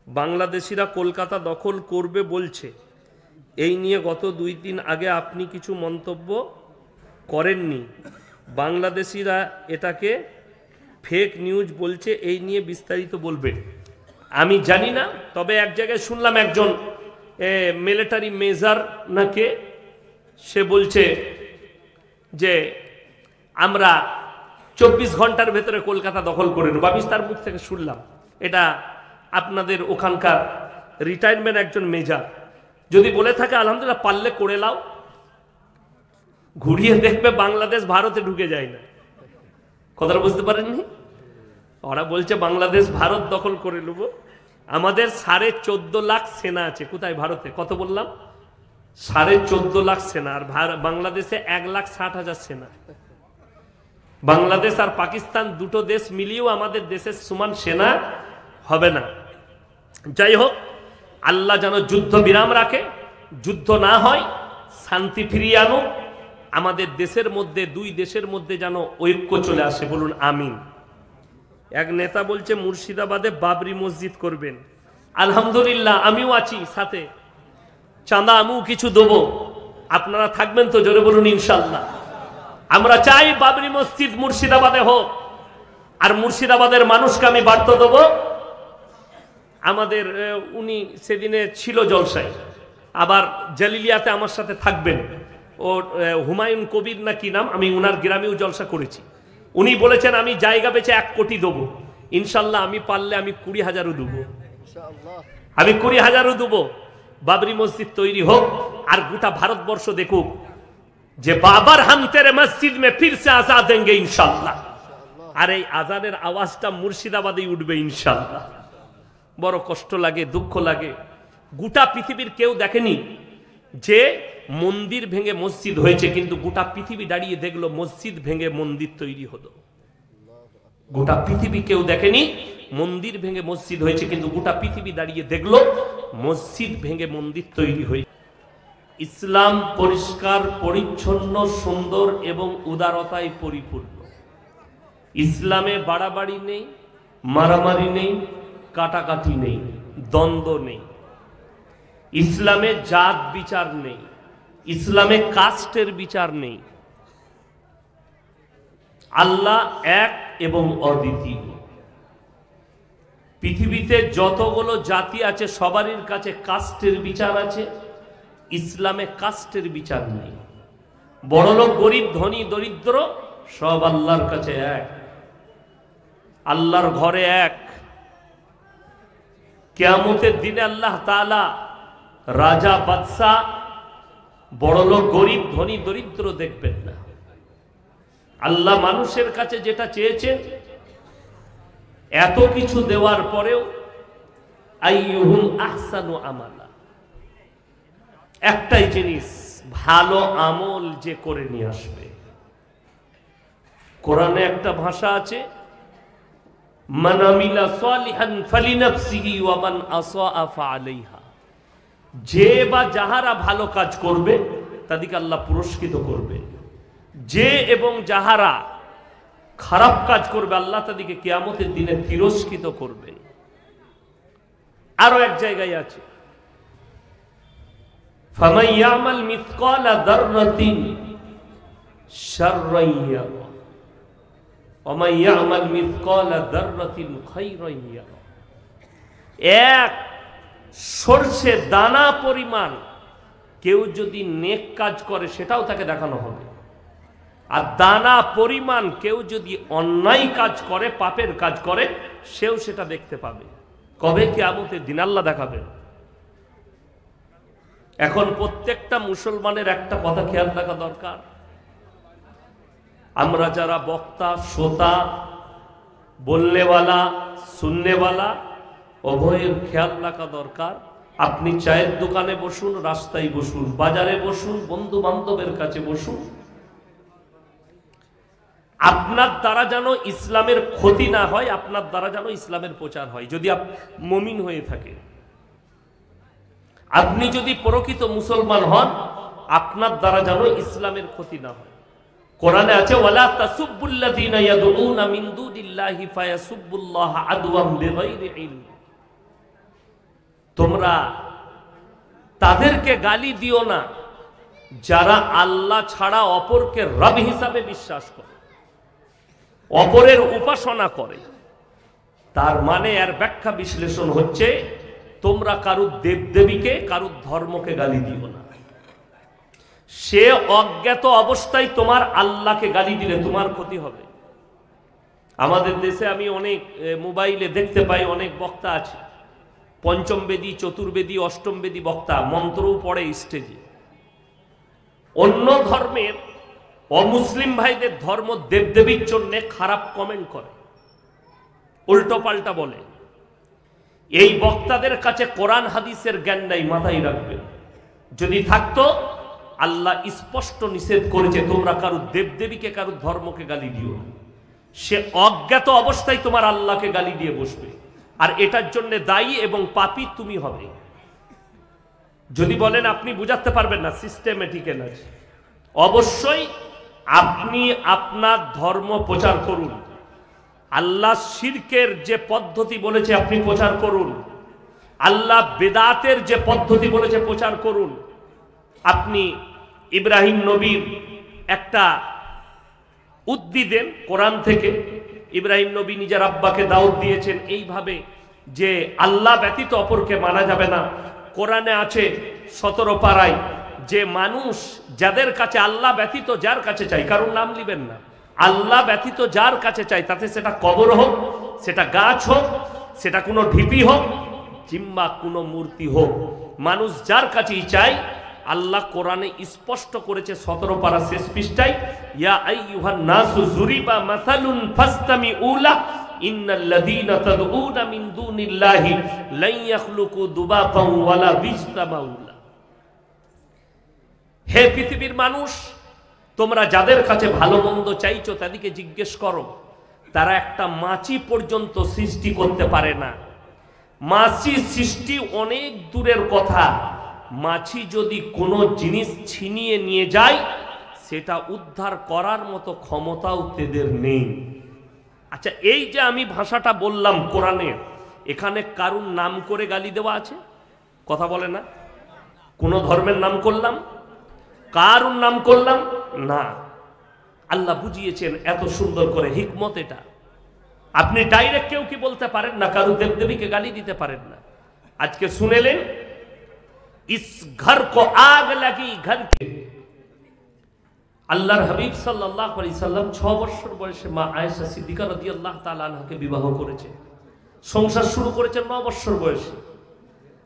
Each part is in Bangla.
বাংলাদেশিরা কলকাতা দখল করবে বলছে, এই নিয়ে গত 2 দিন আগে আপনি কিছু মন্তব্য করেননি? বাংলাদেশিরা এটাকে ফেক নিউজ বলছে, এই নিয়ে বিস্তারিত বলবেন। আমি জানি না, তবে এক জায়গায় শুনলাম একজন মিলিটারি মেজর নাকি সে বলছে যে আমরা 24 ঘন্টার ভেতরে কলকাতা দখল করে নেব। আমি তার মুখ থেকে শুনলাম। এটা আপনাদের ওখানকার রিটায়ারমেন্ট একজন মেজর যদি বলে থাকে, আলহামদুলিল্লাহ, পারলে করে লাও। ঘুরিয়ে দেখবে বাংলাদেশ ভারতে ঢুকে যায় না। কথাটা বুঝতে পারেননি? ওরা বলছে বাংলাদেশ ভারত দখল করে নেব। আমাদের 14.5 লাখ সেনা আছে। কোথায়? ভারতে। কত বললাম? 14.5 লাখ সেনা। আর বাংলাদেশে 1,60,000 সেনা। বাংলাদেশ আর পাকিস্তান দুটো দেশ মিলিয়েও আমাদের দেশের সমান সেনা হবে না। যাই হোক, আল্লাহ যেন যুদ্ধ বিরাম রাখে, যুদ্ধ না হয়, শান্তি ফিরিয়ে আনুক। আমাদের দেশের মধ্যে, 2 দেশের মধ্যে যেন ঐক্য চলে আসে। বলুন আমিন। এক নেতা বলছে মুর্শিদাবাদে বাবরি মসজিদ করবেন। আলহামদুলিল্লাহ, আমিও আছি সাথে। চাঁদা আমিও কিছু দেবো। আপনারা থাকবেন তো? জোরে বলুন ইনশাল্লাহ। আমরা চাই বাবরি মসজিদ মুর্শিদাবাদে হোক। আর মুর্শিদাবাদের মানুষকে আমি বার্তা দেবো, আমাদের উনি সেদিনে ছিল জলসায়, আবার জালিলিয়াতে আমার সাথে থাকবেন। ও হুমায়ুন কবির না কি নাম, আমি উনার গ্রামেও জলসা করেছি। উনি বলেছেন আমি জায়গা বেচে 1 কোটি দেবো। ইনশাল্লাহ আমি পারলে আমি 20,000ও দেবো। আমি 20,000ও দেবো। বাবরি মসজিদ তৈরি হোক, আর গোটা ভারতবর্ষ দেখুক যে বাবার হাম তেরে মসজিদ মে ফির সে আজান দেंगे ইনশাল্লাহ। আর এই আজানের আওয়াজটা মুর্শিদাবাদেই উঠবে ইনশাল্লাহ। বড় কষ্ট লাগে, দুঃখ লাগে। গোটা পৃথিবীর কেউ দেখেনি যে মন্দির ভেঙে মসজিদ হয়েছে, কিন্তু গোটা পৃথিবী দাঁড়িয়ে দেখলো মসজিদ ভেঙে মন্দির তৈরি হলো। গোটা পৃথিবী কেউ দেখেনি মন্দির ভেঙে মসজিদ হয়েছে, কিন্তু গোটা পৃথিবী দাঁড়িয়ে দেখলো মসজিদ ভেঙে মন্দির তৈরি হয়েছে। ইসলাম পরিষ্কার পরিচ্ছন্ন, সুন্দর এবং উদারতায় পরিপূর্ণ। ইসলামে বাড়াবাড়ি নেই, মারামারি নেই, কাটাকাটি নেই, দ্বন্দ্ব নেই। ইসলামে জাত বিচার নেই, ইসলামে কাস্টের বিচার নেই। আল্লাহ এক এবং অদ্বিতীয়। পৃথিবীতে যতগুলো জাতি আছে সবারই কাছে কাস্টের বিচার আছে। ইসলামে কাস্টের বিচার নেই। বড়লোক, গরিব, ধনী, দরিদ্র সব আল্লাহর কাছে এক। আল্লাহর ঘরে এক। কিয়ামতের দিনে আল্লাহ তাআলা রাজা, বাদশাহ, বড়লোক, গরিব, ধনী, দরিদ্র দেখবেন না। আল্লাহ মানুষের কাছে যেটা চেয়েছেন, এত কিছু দেওয়ার পরেও আইয়ুহুম আহসানু আমালা, একটাই জিনিস, ভালো আমল যে করে নিয়ে আসবে। কোরআনে একটা ভাষা আছে, মান আমিলা সালিহান ফালিনাফসিহি ওয়া মান আসাআ ফাআলাইহা। যে বা যাহারা ভালো কাজ করবে তাদেরকে আল্লাহ পুরস্কৃত করবে। যে এবং যাহারা খারাপ কাজ করবে আল্লাহ তাদেরকে কিয়ামতের দিনে তিরস্কৃত করবে। আরো এক জায়গায় আছে, ফামান ইয়ামাল মিসকালা যাররাতিন শাররান ইয়ারা ওয়া মান ইয়ামাল মিসকালা যাররাতিন খায়রান ইয়ারা। এক সরষে দানা পরিমাণ কেউ যদি নেক কাজ করে সেটাও তাকে দেখানো হবে। আর দানা পরিমাণ কেউ যদি অন্যায় কাজ করে, পাপের কাজ করে, সেও সেটা দেখতে পাবে। কবে? কিয়ামতের দিন আল্লাহ দেখাবে। এখন প্রত্যেকটা মুসলমানের একটা কথা খেয়াল রাখা দরকার। আমরা যারা বক্তা, শ্রোতা, বলনেওয়ালা, শুননেওয়ালা, উভয়ের খেয়াল রাখা দরকার। আপনি চায়ের দোকানে বসুন, রাস্তায় বসুন, বাজারে বসুন, বন্ধু বান্ধবের কাছে বসুন, আপনার দ্বারা যেন ইসলামের ক্ষতি না হয়, আপনার দ্বারা যেন ইসলামের প্রচার হয়। যদি মুমিন হয়ে থাকে, আপনি যদি প্রকৃত মুসলমান হন, আপনার দ্বারা যেন ইসলামের ক্ষতি না হয়। কোরআনে আছে, ওয়ালা তাসুব্বুল্লাযীনা ইয়াদউনা মিন দুনিল্লাহি ফায়াসুব্বুল্লাহা আদওয়াম বিগাইরি ইলম। তোমরা তাদেরকে গালি দিও না যারা আল্লাহ ছাড়া অপরকে রব হিসাবে বিশ্বাস করে, অপরের উপাসনা করে। তার মানে এর ব্যাখ্যা বিশ্লেষণ হচ্ছে, তোমরা কারুর দেবদেবীকে, কারুর ধর্মকে গালি দিও না। সে অজ্ঞাত অবস্থায় তোমার আল্লাহকে গালি দিলে তোমার ক্ষতি হবে। আমাদের দেশে আমি অনেক মোবাইলে দেখতে পাই, অনেক বক্তা আছে, পঞ্চম বেদী, চতুর্বেদী, অষ্টম বেদী বক্তা, মন্ত্রও পড়ে স্টেজে। অন্য ধর্মের অমুসলিম ভাইদের ধর্ম দেবদেবীর জন্য খারাপ কমেন্ট করে, উল্টো পাল্টা বলে। এই বক্তাদের কাছে কোরআন হাদিসের জ্ঞান নাই, মাথায় রাখবেন। যদি থাকতো, আল্লাহ স্পষ্ট নিষেধ করেছে তোমরা কারুর দেবদেবীকে, কারুর ধর্মকে গালি দিও না। সে অজ্ঞাত অবস্থায় তোমার আল্লাহকে গালি দিয়ে বসবে, আর এটার জন্য দায়ী এবং পাপী তুমি হবে। যদি বলেন আপনি বুঝাতে পারবেন না, সিস্টেমেটিক আছে, অবশ্যই আপনি আপনার ধর্ম প্রচার করুন। আল্লাহ শিরকের যে পদ্ধতি বলেছে আপনি প্রচার করুন, আল্লাহ বেদাতের যে পদ্ধতি বলেছে প্রচার করুন। আপনি ইব্রাহিম নবীর একটা উদ্ধৃতি দেন কোরআন থেকে। ইব্রাহিম নবী নিজের আব্বাকে দাওয়াত দিয়েছেন এইভাবে যে আল্লাহ ব্যতীত অপরকে মানা যাবে না। কোরআনে আছে 17 পারায় যে মানুষ যাদের কাছে আল্লাহ ব্যতীত যার কাছে চাই, কারণ নাম লিবেন না, আল্লাহ ব্যতীত যার কাছে চাই, তাতে সেটা কবর হোক, সেটা গাছ হোক, সেটা কোনো ঢিপি হোক, কিংবা কোনো মূর্তি হোক, মানুষ যার কাছেই চাই, আল্লাহ কোরআনে স্পষ্ট করেছে 17 পারা শেষ পৃষ্ঠায়, ইয়া আইয়ুহান নাসু যুরিবা মাসালুন ফাসতামিউ লাহু ইন্নাল্লাযীনা তাদউনা মিন দুনিল্লাহি লান ইয়াখলুকু দুবাবান ওয়ালা বিজতামাউ লাহু। হে পৃথিবীর মানুষ, তোমরা যাদের কাছে ভালো মন্দ চাইছো তাদেরকে জিজ্ঞেস করো, তারা একটা মাছি পর্যন্ত সৃষ্টি করতে পারে না। মাছি সৃষ্টি অনেক দূরের কথা, মাছি যদি কোনো জিনিস ছিনিয়ে নিয়ে যায় সেটা উদ্ধার করার মতো ক্ষমতাও তাদের নেই। আচ্ছা, এই যে আমি ভাষাটা বললাম কোরআনে, এখানে কারুর নাম করে গালি দেওয়া আছে? কথা বলে না। কোনো ধর্মের নাম করলাম, কারুর নাম করলাম না। আল্লাহ বুঝিয়েছেন এত সুন্দর করে, হিকমত এটা। আপনি ডাইরেক্ট কেউ কি বলতে পারেন না, কারুর দেবদেবীকে গালি দিতে পারেন না। আজকে শুনেলেন ইস ঘর কো আগ লাগি ঘর কে। আল্লাহর হাবিব সাল্লাল্লাহু আলাইহি সাল্লাম 6 বছর বয়সে মা আয়েশা সিদ্দিকা রাদিয়াল্লাহু তাআলা আনহাকে বিবাহ করেছে। সংসার শুরু করেছেন 9 বছর বয়সে।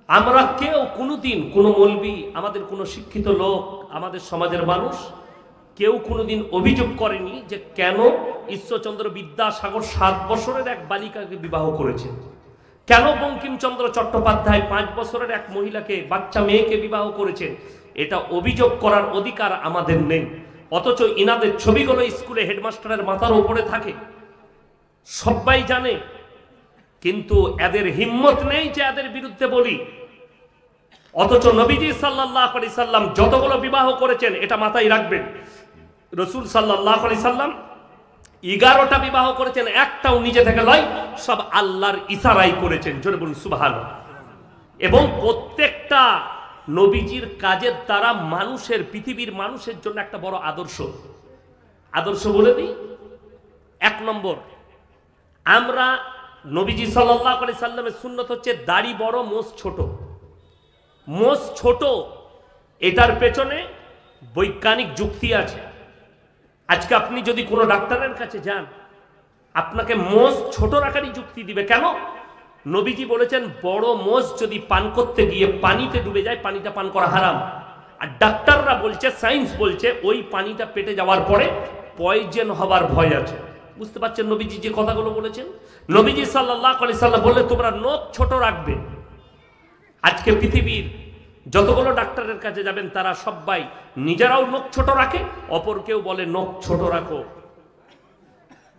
আমরা কেউ কোনোদিন, কোনো মৌলবি, আমাদের কোনো শিক্ষিত লোক, আমাদের সমাজের মানুষ কেউ কোনোদিন অভিযোগ করেনি যে কেন ঈশ্বরচন্দ্র বিদ্যাসাগর 7 বছরের এক বালিকাকে বিবাহ করেছেন, কেন বঙ্কিমচন্দ্র চট্টোপাধ্যায় 5 বছরের এক মহিলাকে, বাচ্চা মেয়েকে বিবাহ করেছেন। এটা অভিযোগ করার অধিকার আমাদের নেই। অথচ ইনাদের ছবিগুলো স্কুলে হেডমাস্টারের মাথার উপরে থাকে, সবাই জানে, কিন্তু এদের হিম্মত নেই যে এদের বিরুদ্ধে বলি। অথচ নবীজি সাল্লাল্লাহু আলাইহি সাল্লাম যতগুলো বিবাহ করেছেন, এটা মাথায় রাখবেন, রাসূল সাল্লাল্লাহু আলাইহি সাল্লাম 11টা বিবাহ করেছেন, একটাও নিজে থেকে নয়, সব আল্লাহর ইশারায় করেছেন। জোরে বলুন সুবহানাল্লাহ। এবং প্রত্যেকটা নবীজির কাজের দ্বারা মানুষের, পৃথিবীর মানুষের জন্য একটা বড় আদর্শ বলে দিই। 1 নম্বর, আমরা নবীজি সাল্লাল্লাহু আলাইহি সাল্লামের সুন্নত হচ্ছে দাড়ি বড়, মোষ ছোট। মোষ ছোট, এটার পেছনে বৈজ্ঞানিক যুক্তি আছে। আজকে আপনি যদি কোনো ডাক্তারের কাছে যান, আপনাকে মোষ ছোট রাখারই যুক্তি দিবে। কেন? নবীজি বলেছেন বড় মোষ যদি পান করতে গিয়ে পানিতে ডুবে যায়, পানিটা পান করা হারাম। আর ডাক্তাররা বলছে, সায়েন্স বলছে, ওই পানিটা পেটে যাওয়ার পরে পয়জন হবার ভয় আছে। বুঝতে পারছেন নবীজি যে কথাগুলো বলেছেন? নবীজি সাল্লাল্লাহু আলাইহি সাল্লাম বললে তোমরা নখ ছোট রাখবে। আজকে পৃথিবীর যতগুলো ডাক্তারের কাছে যাবেন, তারা সবাই নিজেরাও নখ ছোট রাখে, অপরকেও বলে নখ ছোট রাখো।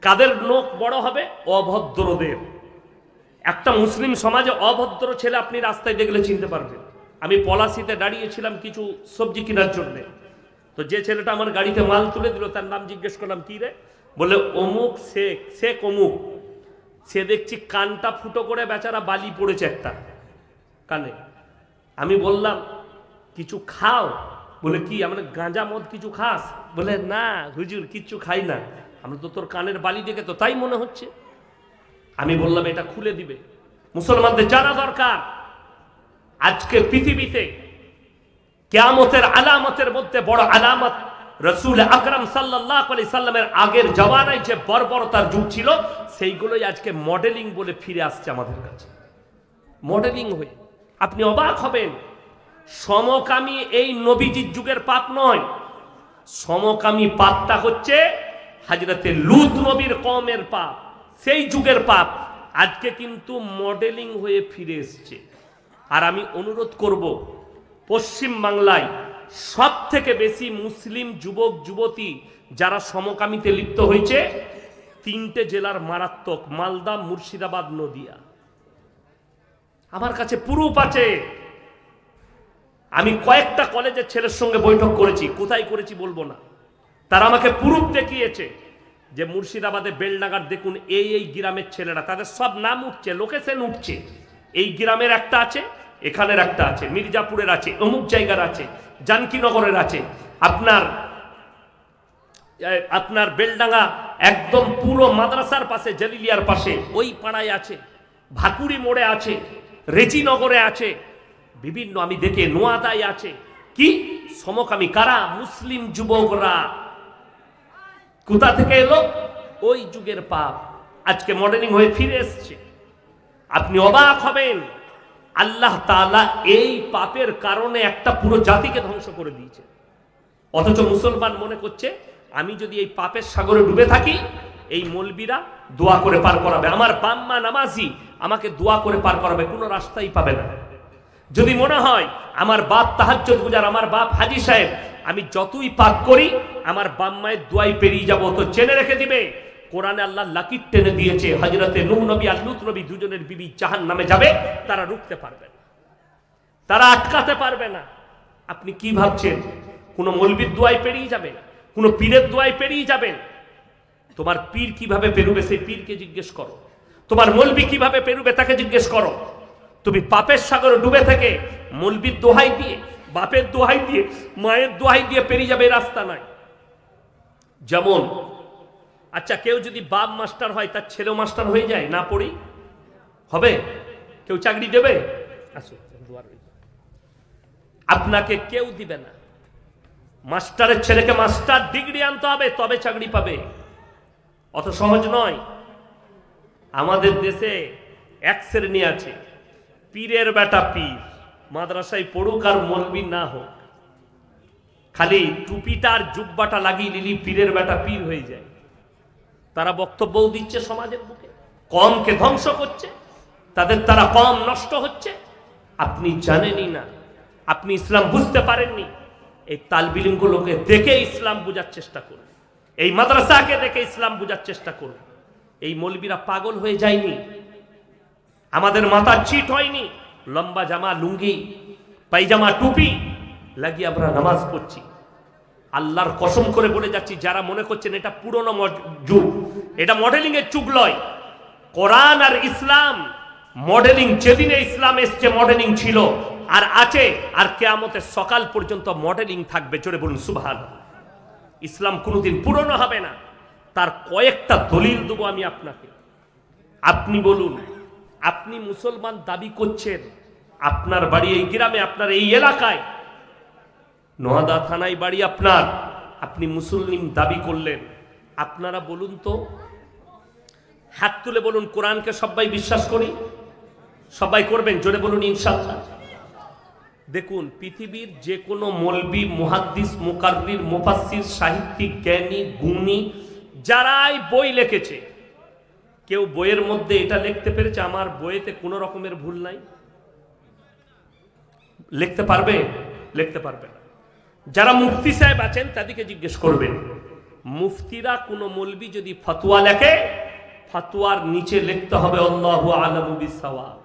কাদের নখ বড় হবে? অভদ্রদের। একটা মুসলিম সমাজে অভদ্র ছেলে আপনি রাস্তায় দেখলে চিনতে পারবেন। আমি পলাশিতে দাঁড়িয়েছিলাম কিছু সবজি কেনার জন্য, তো যে ছেলেটা আমার গাড়িতে মাল তুলে দিল, তার নাম জিজ্ঞেস করলাম, কি রে? বলে অমুক শেখ অমুক। সে দেখছি কানটা ফুটো করে বেচারা বালি পড়েছে একটা কানে। আমি বললাম কিছু খাও, বলে কি আমরা গাঁজা মদ কিছু খাস? বলে না হুজুর কিচ্ছু খাই না, আমরা তো তোর কানের বালি দেখে তো তাই মনে হচ্ছে। আমি বললাম এটা খুলে দিবে। মুসলমানদের জানা দরকার আজকে পৃথিবীতে কিয়ামতের আলামতের মধ্যে বড় আলামত রাসূল আকরাম সাল্লাল্লাহু আলাইহি সাল্লামের আগের জমানায় যে বর্বরতার যুগ ছিল সেইগুলোই আজকে মডেলিং বলে ফিরে আসছে আমাদের কাছে। মডেলিং হয়ে আপনি অবাক হবেন, সমকামী এই নবীজির যুগের পাপ নয়, সমকামী পাপটা হচ্ছে হযরতে লূত নবীর কওমের পাপ, সেই যুগের পাপ আজকে কিন্তু মডেলিং হয়ে ফিরে এসছে। আর আমি অনুরোধ করব, পশ্চিম বাংলায় সব থেকে বেশি মুসলিম যুবক যুবতী যারা সমকামীতে লিপ্ত হয়েছে 3টে জেলার মারাত্মক, মালদা, মুর্শিদাবাদ, নদিয়া। আমার কাছে প্রুফ আছে। আমি কয়েকটা কলেজের ছেলের সঙ্গে বৈঠক করেছি, কোথায় করেছি বলবো না, তারা আমাকে প্রুফ দেখিয়েছে যে মুর্শিদাবাদে বেলডাঙ্গার দেখুন এই এই গ্রামের ছেলেরা, তাদের সব নাম উঠছে, লোকেশন উঠছে, এই গ্রামের একটা আছে, এখানের একটা আছে, মির্জাপুরের আছে, অমুক জায়গার আছে, জানকীনগরের আছে, আপনার বেলডাঙ্গা একদম পুরো মাদ্রাসার পাশে জালিলিয়ার পাশে ওই পাড়ায় আছে, ভাকুড়ি মোড়ে আছে, রেজিনগরে আছে, বিভিন্ন আমি দেখে নোয়াদায় আছে। কি সমকামী কারা? মুসলিম যুবকরা। কোথা থেকে এলো? ওই যুগের পাপ আজকে মডেলিং হয়ে ফিরে এসছে। আপনি অবাক হবেন, আল্লাহ তাআলা এই পাপের কারণে একটা পুরো জাতিকে ধ্বংস করে দিয়েছে। অথচ মুসলমান মনে করছে আমি যদি এই পাপের সাগরে ডুবে থাকি এই মৌলবীরা দোয়া করে পার করাবে, আমার বাম্মা নামাজি আমাকে দোয়া করে পার করাবে, কোনো রাস্তাই পাবে না। যদি মনে হয় আমার বাপ তাহাজ্জুদ গুজার, আমার বাপ হাজী সাহেব, আমি যতই পাপ করি আমার বাম্মায়ের দোয়াই পেরিয়ে যাব, তো জেনে রেখে দিবে কোরআনে আল্লাহ লাকির টেনে দিয়েছে হযরতে নূহ নবী আর লূত নবী দুজনের বিবি জাহান্নামে যাবে, তারা রুখতে পারবে না, তারা আটকাতে পারবে না। আপনি কি ভাবছেন কোন মৌলবীর দোয়াই পেরিয়ে যাবেন, কোন পীরের দোয়াই পেরিয়ে যাবেন? তোমার পীর কিভাবে পেরুবে সেই পীরকে জিজ্ঞেস করো, তোমার মৌলবী কিভাবে পেরুবে তাকে জিজ্ঞেস করো। তুমি পাপের সাগরে ডুবে থেকে মৌলবীর দোহাই দিয়ে, বাপের দোহাই দিয়ে, মায়ের দোহাই দিয়ে পেরিয়ে যাবে, রাস্তা নাই। যেমন আচ্ছা কেউ যদি বাপ মাস্টার হয় তার ছেলেও মাস্টার হয়ে যায়, না পড়ি হবে? কেউ চাকরি দেবে? আপনাকে কেউ দিবে না। মাস্টারের ছেলেকে মাস্টার ডিগ্রি আনতে হবে তবে চাকরি পাবে, অত সহজ নয়। আমাদের দেশে এক শ্রেণী আছে, পীরের বেটা পীর, মাদ্রাসায় পড়ুক আর মৌলবি না হোক, খালি টুপিটার জুব্বাটা লাগিয়ে নিলি পীরের বেটা পীর হয়ে যায়। তারা বক্তব্যও দিচ্ছে সমাজের বুকে, কমকে ধ্বংস করছে, তাদের তারা কম নষ্ট হচ্ছে। আপনি জানেনই না, আপনি ইসলাম বুঝতে পারেননি। এই তালবিলগুলোকে দেখে ইসলাম বোঝার চেষ্টা করুন, এই মাদ্রাসাকে দেখে ইসলাম বোঝার চেষ্টা করুন। এই মৌলবীরা পাগল হয়ে যায়নি, আমাদের মাথা চিট হয়নি, লম্বা জামা লুঙ্গি পায়জামা টুপি লাগিয়ে আমরা নামাজ পড়ছি। আল্লাহর কসম করে বলে যাচ্ছি, যারা মনে করছেন এটা পুরনো যুগ, এটা মডেলিং এর যুগ নয়। কোরআন আর ইসলাম মডেলিং, যেদিনে ইসলাম এসছে মডেলিং ছিল আর আছে, আর কিয়ামতের সকাল পর্যন্ত মডেলিং থাকবে। জোরে বলুন সুবহানাল্লাহ। ইসলাম কোনোদিন পুরনো হবে না। তার কয়েকটা দলিল দেবো আমি আপনাকে। আপনি বলুন, আপনি মুসলমান দাবি করছেন, আপনার বাড়ি এই গ্রামে, আপনার এই এলাকায়, নোয়াদা থানায় বাড়ি আপনার, আপনি মুসলিম দাবি করলেন, আপনারা বলুন তো, হাত তুলে বলুন কোরআনকে সবাই বিশ্বাস করি? সবাই করবেন? জোরে বলুন ইনশাআল্লাহ। দেখুন পৃথিবীর যে কোনো মৌলবি, মুহাদ্দিস, মুকাররির, মুফাসসির, সাহিত্যিক, জ্ঞানী, গুণী যারাই বই লিখেছে, কেউ বইয়ের মধ্যে এটা লিখতে পেরেছে আমার বইয়েতে কোনো রকমের ভুল নাই? লিখতে পারবে? লিখতে পারবে না। যারা মুফতি সাহেব আছেন তাদেরকে জিজ্ঞেস করবেন, মুফতিরা কোনো মৌলবি যদি ফতোয়া লেখে, ফতোয়ার নিচে লিখতে হবে আল্লাহু আ'লামু বিস-সাওয়াব।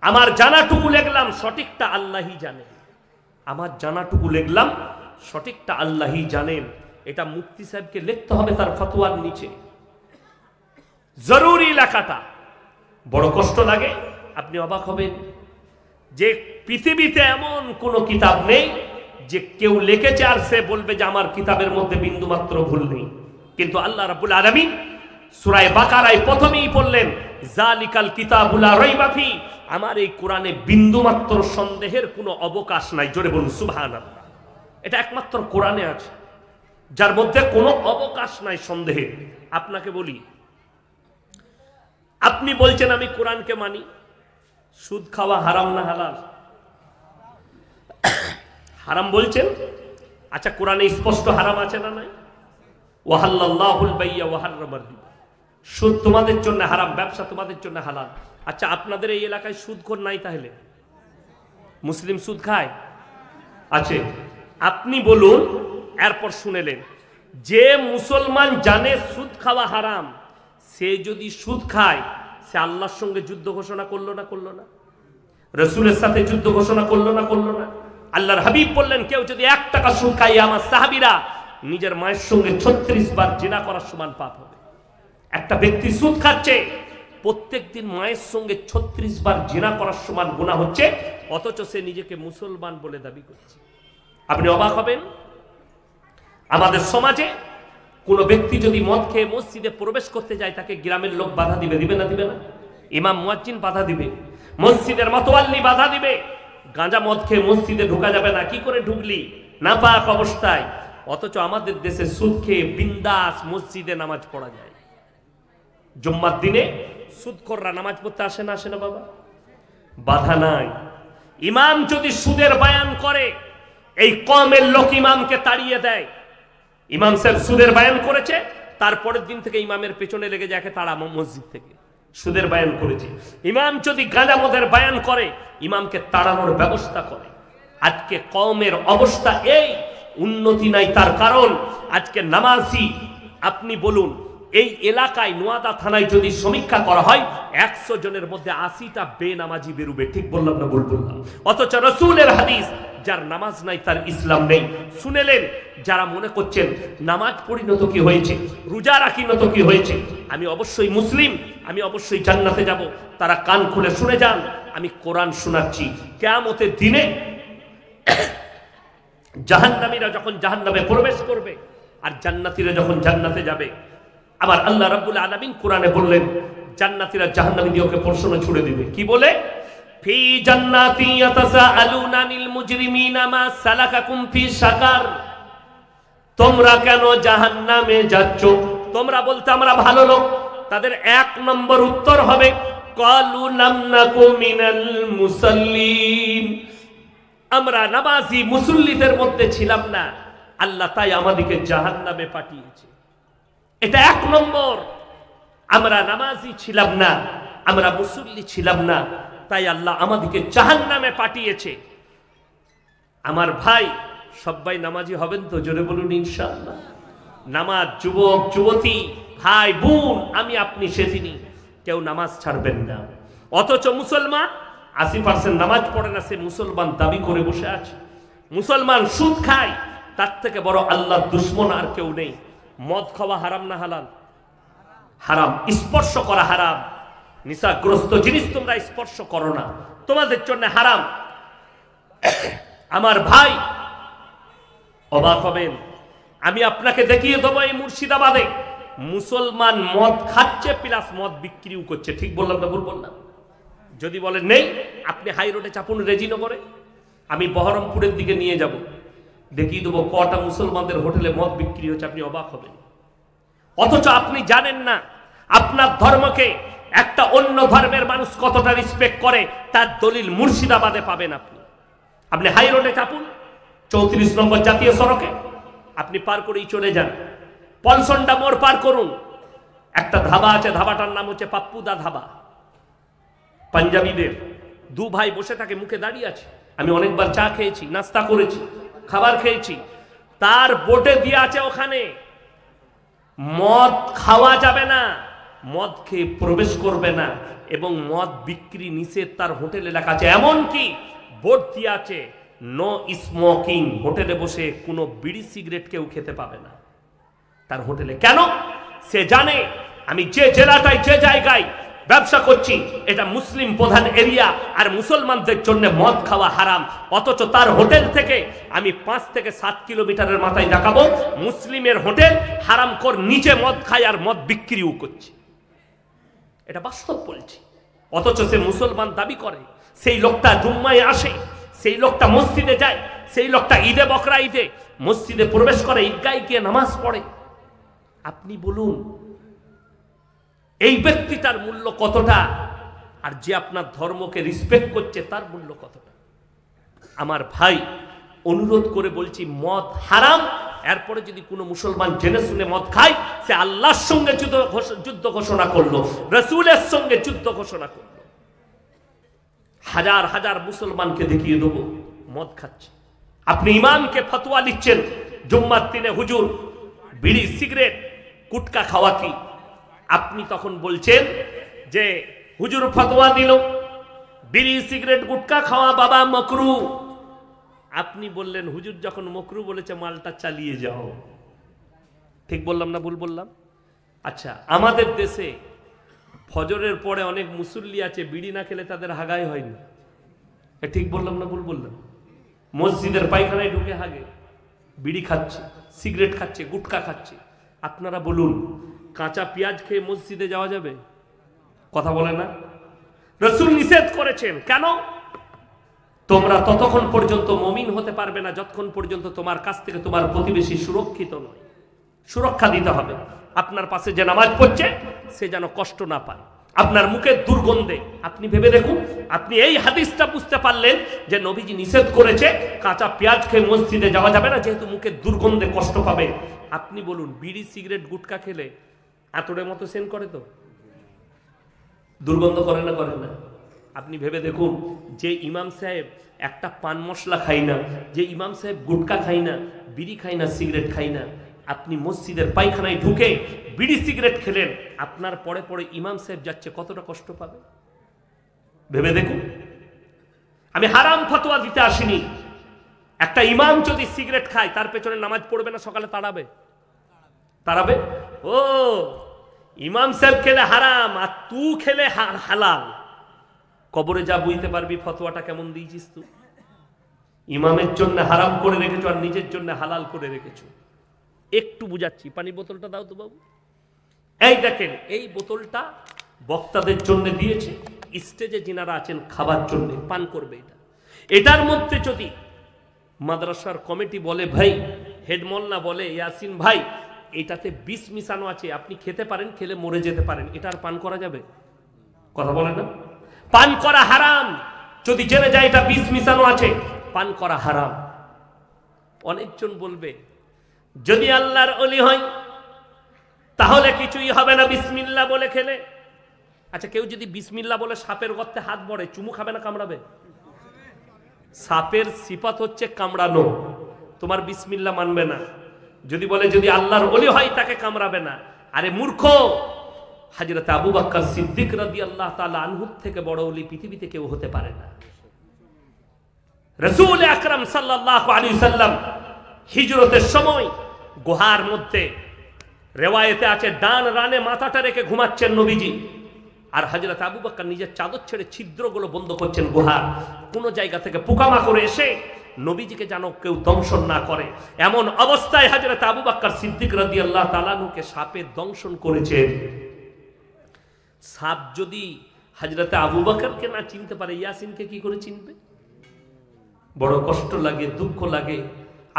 আমার জানাটুকু লিখলাম, সঠিকটা আল্লাহই জানেন। আমার জানাটুকু লিখলাম, সঠিকটা আল্লাহই জানেন। এটা মুফতি সাহেবকে লিখতে হবে তার ফতোয়ার নিচে। জরুরি লেখাটা বড় কষ্ট লাগে, আপনি অবাক হবেন। যে পৃথিবীতে এমন কোনো কিতাব নেই যে কেউ লিখেছে আর সে বলবে যে আমার কিতাবের মধ্যে বিন্দুমাত্র ভুল নেই। কিন্তু আল্লাহ রাব্বুল আলামিন সূরা বাকারায় প্রথমেই বললেন জালিকাল কিতাবুল লা রাইবা ফি, আমার এই কোরআনে বিন্দুমাত্র সন্দেহের কোনো অবকাশ নাই। জোরে বলুন সুবহানাল্লাহ। এটা একমাত্র কোরআনে আছে যার মধ্যে কোনো অবকাশ নাই সন্দেহের। আপনাকে বলি, আপনি বলছেন আমি কোরআনকে মানি, সুদ খাওয়া হারাম না হালাল? হারাম বলছেন। আচ্ছা, কোরআনে স্পষ্ট হারাম আছে না নাই? ওয়াহাল্লাল্লাহুল বাইয়া ওয়া হাররামার রিবা, সুদ তোমাদের জন্য হারাম, ব্যবসা তোমাদের জন্য হালাল। আচ্ছা, আপনাদের এই এলাকায় সুদখোর নাই তাহলে? মুসলিম সুদ খায়? আছে। আপনি বলুন, এরপর শুনেলেন যে মুসলমান জানে সুদ খাওয়া হারাম, সে যদি সুদ খায় সে আল্লাহর সঙ্গে যুদ্ধ ঘোষণা করলো না করলো না? রাসূলের সাথে যুদ্ধ ঘোষণা করলো না করলো না? আল্লাহর হাবিব বললেন কেউ যদি 1 টাকা সুদ খায়, আমার সাহাবীরা নিজের মায়ের সঙ্গে 36 বার জিনা করার সমান পাপ হবে। একটা ব্যক্তি সুদ খাচ্ছে, প্রত্যেকদিন মায়ের সঙ্গে 36 বার জিনা করার সমান গুনাহ হচ্ছে, অথচ সে নিজেকে মুসলমান বলে দাবি করছে। আপনি অবাক হবেন, আমাদের সমাজে কোনো ব্যক্তি যদি মদ খেয়ে মসজিদে প্রবেশ করতে যায়, তাকে গ্রামের লোক বাধা দিবে, দিবে না দিবে না? ইমাম মুয়াজ্জিন বাধা দিবে, মসজিদের মাতোয়াল্লি বাধা দিবে। গাঁজা মদ খেয়ে মসজিদে ঢোকা যাবে না, কি করে ঢুকলি নাপাক অবস্থায়? অথচ আমাদের দেশে সুদ খেয়ে বিন্দাস মসজিদে নামাজ পড়া যায়। জুম্মার দিনে সুদখোররা নামাজ পড়তে আসে না আসে না বাবা? বাধা নাই। ইমাম যদি সুদের বয়ান করে, এই কওমের লোক ইমামকে তাড়িয়ে দেয়। ইমাম সাহেব সুদের বয়ান করেছে, তারপরের দিন থেকে ইমামের পেছনে লেগে যায় তাড়া মসজিদ থেকে, সুদের বয়ান করেছে। ইমাম যদি গাঁজা মদের বয়ান করে, ইমামকে তাড়ানোর ব্যবস্থা করে। আজকে কওমের অবস্থা এই, উন্নতি নাই। তার কারণ আজকে নামাজি, আপনি বলুন এই এলাকায় নোয়াদা থানায় যদি সমীক্ষা করা হয়, 100 জনের মধ্যে 80টা বেনামাজি বেরোবে। ঠিক বললাম না ভুল বললাম? অথচ রাসূলের হাদিস, যার নামাজ নাই তার ইসলাম নেই। শুনেলেন, যারা মনে করছেন নামাজ পরিণত কি হয়েছে, রোজা রাখিনত কি হয়েছে, আমি অবশ্যই মুসলিম, আমি অবশ্যই জান্নাতে যাব, তারা কান খুলে শুনে যান। আমি কোরআন শোনাচ্ছি, কিয়ামতের দিনে জাহান্নামীরা যখন জাহান্নামে প্রবেশ করবে আর জান্নাতীরা যখন জান্নাতে যাবে, আবার আল্লাহ রাব্বুল আলামিন কোরআনে বললেন জান্নাতীরা জাহান্নামীদেরকে প্রশ্ন ছুড়ে দিবে। কি বলে? ফি জান্নাতি ইয়াতাসাআলুনা আনিল মুজরিমিনা মা সালাকাকুম ফি সাকার, তোমরা কেন জাহান্নামে যাচ্ছ? তোমরা বলতে আমরা ভালো লোক। তাদের 1 নম্বর উত্তর হবে ক্বালু লাম নাকু মিনাল মুসাল্লিন, আমরা নামাজি মুসল্লিদের মধ্যে ছিলাম না, আল্লাহ তাই আমাদেরকে জাহান্নামে পাঠিয়েছে। এটা 1 নম্বর। আমরা নামাজি ছিলাম না, আমরা মুসল্লি ছিলাম না, তাই আল্লাহ আমাদেরকে জাহান্নামে পাঠিয়েছে। আমার ভাই, সবাই নামাজি হবেন তো? জোরে বলুন ইনশাআল্লাহ। নামাজ, যুবক যুবতী, ভাই বোন, আমি আপনি সেদিনই কেউ নামাজ ছাড়বেন না। অথচ মুসলমান 80% নামাজ পড়ে না, সে মুসলমান দাবি করে বসে আছে। মুসলমান সুদ খায়, তার থেকে বড় আল্লাহর দুশমন আর কেউ নেই। মদ খাওয়া হারাম না হালাল? হারাম। স্পর্শ করা হারাম। নিশাগ্রস্ত জিনিস তোমরা স্পর্শ করো না, তোমাদের জন্য হারাম। আমার ভাই, অবাক হবেন, আমি আপনাকে দেখিয়ে দেবো এই মুর্শিদাবাদে মুসলমান মদ খাচ্ছে প্লাস মদ বিক্রিও করছে। ঠিক বললাম না ভুল বললাম? যদি বলেন নেই, আপনি হাই রোডে চাপুন রেজিনগরে, আমি বহরমপুরের দিকে নিয়ে যাব, দেখিয়ে দেবো কটা মুসলমানদের হোটেলে মদ বিক্রি হচ্ছে, আপনি অবাক হবেন। অথচ আপনি জানেন না আপনার ধর্মকে একটা অন্য ধর্মের মানুষ কতটা রেসপেক্ট করে, তার দলিল মুর্শিদাবাদে পাবেন। আপনি হাই রোডে চাপুন, 34 নম্বর জাতীয় সড়কে আপনি পার করেই চলে যান, পলসন্ডা মোড় পার করুন, একটা ধাবা আছে, ধাবাটার নাম হচ্ছে পাপ্পুদা ধাবা। পাঞ্জাবিদের 2 ভাই বসে থাকে, মুখে দাঁড়িয়ে আছে। আমি অনেকবার চা খেয়েছি, নাস্তা করেছি, খাবার খেয়েছি। তার বোর্ডে দিয়ে আছে ওখানে মদ খাওয়া যাবে না, মদ খেয়ে প্রবেশ করবে না, এবং মদ বিক্রি নিষেধ তার হোটেলে লেখা আছে। এমনকি বোর্ড দিয়ে আছে নো স্মোকিং, হোটেলে বসে কোনো বিড়ি সিগারেট কেউ খেতে পাবে না তার হোটেলে। কেন? সে জানে আমি যে জেলাটায় যে জায়গায় ব্যবসা করছি, এটা মুসলিম প্রধান এরিয়া, আর মুসলমানদের জন্য মদ খাওয়া হারাম, অথচ তার হোটেল থেকে আমি 5 থেকে 7 কিলোমিটারের মাথায় দেখাবো মুসলিমের হোটেল, হারামখোর নিচে মদ খায় আর মদ বিক্রিও করছে। এটা বাস্তব বলছি। অথচ সে মুসলমান দাবি করে, সেই লোকটা জুম্মায় আসে, সেই লোকটা মসজিদে যায়, সেই লোকটা ঈদে বকরা ঈদে মসজিদে প্রবেশ করে, ঈদগাহে গিয়ে নামাজ পড়ে। আপনি বলুন এই ব্যক্তিটার মূল্য কতটা, আর যে আপনার ধর্মকে রেসপেক্ট করছে তার মূল্য কতটা? আমার ভাই, অনুরোধ করে বলছি, মদ হারাম। এরপরে যদি কোনো মুসলমান জেনে শুনে মদ খায়, সে আল্লাহর সঙ্গে যুদ্ধ ঘোষণা করলো, রাসূলের সঙ্গে যুদ্ধ ঘোষণা করলো। হাজার হাজার মুসলমানকে দেখিয়ে দেবো মদ খাচ্ছে। আপনি ইমামকে ফতোয়া দিচ্ছেন জুম্মার দিনে, হুজুর বিড়ি সিগারেট গুটকা খাওয়া কি? আপনি তখন বলছেন যে হুজুর ফতোয়া দিল বিড়ি সিগারেট গুটকা খাওয়া বাবা মাকরু। আপনি বললেন হুজুর যখন মাকরু বলেছে মালটা চালিয়ে যাও। ঠিক বললাম না ভুল বললাম? আচ্ছা, আমাদের দেশে ফজরের পরে অনেক মুসল্লি আছে, বিড়ি না খেলে তাদের হাগাই হয়নি। ঠিক বললাম না ভুল বললাম? মসজিদের পায়খানায় ঢুকে হাগে, বিড়ি খাচ্ছে, সিগারেট খাচ্ছে, গুটকা খাচ্ছে। আপনারা বলুন, কাঁচা পেঁয়াজ খেয়ে মসজিদে যাওয়া যাবে? কথা বলে না? রাসূল নিষেধ করেছেন। কেন? তোমরা ততক্ষণ পর্যন্ত মুমিন হতে পারবে না যতক্ষণ পর্যন্ত তোমার কাছ থেকে তোমার প্রতিবেশী সুরক্ষিত নয়। সুরক্ষা দিতে হবে। আপনার পাশে যে নামাজ পড়ছে সে যেন কষ্ট না পায়, আপনার মুখের দুর্গন্ধে। আপনি ভেবে দেখুন, আপনি এই হাদিসটা বুঝতে পারলেন যে নবীজি নিষেধ করেছে কাঁচা পেঁয়াজ খেয়ে মসজিদে যাওয়া যাবে না, যেহেতু মুখের দুর্গন্ধে কষ্ট পাবে। আপনি বলুন, বিড়ি সিগারেট গুটকা খেলে আতরের মতো সেন করে তো? দুর্গন্ধ করে না? করে না? আপনি ভেবে দেখুন, যে ইমাম সাহেব একটা পান মশলা খাই না, যে ইমাম সাহেব গুটকা খাই না, বিড়ি খাই না, সিগারেট খাই না, আপনি মসজিদের পায়খানায় ঢুকে বিড়ি সিগারেট খেলেন, আপনার পরে পরে ইমাম সাহেব যাচ্ছে, কতটা কষ্ট পাবে? ভেবে দেখুন। আমি হারাম ফতোয়া দিতে আসিনি। একটা ইমাম যদি সিগারেট খায়, তার পেছনে নামাজ পড়বে না? সকালে তাড়াবে? তাড়াবে? ও, ইমাম সাহেব খেলে হারাম আর তু খেলে হালাল। কবরে যা বুঝতে পারবি ফতোয়াটা কেমন দিয়েছিস তুই। ইমামের জন্য হারাম করে রেখেছো আর নিজের জন্য হালাল করে রেখেছো। একটু বুঝাচ্ছি, পানি বোতলটা দাও তো বাবু। এই দেখেন, এই বোতলটা বক্তাদের জন্য দিয়েছে, স্টেজে যিনারা আছেন খাবার জন্য পান করবে। এটার মধ্যে যদি মাদ্রাসার কমিটি বলে, ভাই হেডমোল্লা বলে, ইয়াসিন ভাই এটাতে বিষ মিশানো আছে, আপনি খেতে পারেন, খেলে মরে যেতে পারেন, এটা আর পান করা যাবে? কথা বলে না? পান করা হারাম। যদি জেনে যায় এটা বিষ মিশানো আছে, পান করা হারাম। অনেকজন বলবে যদি আল্লাহর ওলি হয় তাহলে কিছুই হবে না বিসমিল্লাহ বলে খেলে। আচ্ছা, কেউ যদি বিসমিল্লাহ বলে সাপের গর্তে হাত ভরে, চুমু খাবে না কামড়াবে? সাপের সিফাত হচ্ছে কামড়ানো, তোমার বিসমিল্লাহ মানবে না। যদি বলে যদি আল্লাহর ওলি হয় তাকে কামড়াবে না, আরে মূর্খ, হযরত আবু বকর সিদ্দিক রাদিয়াল্লাহু তাআলা আনহু থেকে বড় ওলি পৃথিবীতে কেউ হতে পারে না। রাসূল আকরাম সাল্লাল্লাহু আলাইহি ওয়াসাল্লাম হিজরতের সময় গুহার মধ্যে, রিওয়ায়েতে আছে ডান রানে মাথাটা রেখে ঘুমাচ্ছেন নবীজি, আর হযরত আবু বকর নিজের চাদর ছেড়ে ছিদ্রগুলো বন্ধ করছেন গুহার। কোন জায়গা থেকে পোকামাকড় এসে নবীজিকে যেন কেউ দংশন না করে, এমন অবস্থায় হযরত আবু বকর সিদ্দিক রাদিয়াল্লাহু তাআলা আনহুকে সাপে দংশন করেছেন। সাপ যদি হযরত আবু বকরকে না চিনতে পারে, ইয়াসিনকে কি করে চিনবে? বড় কষ্ট লাগে, দুঃখ লাগে।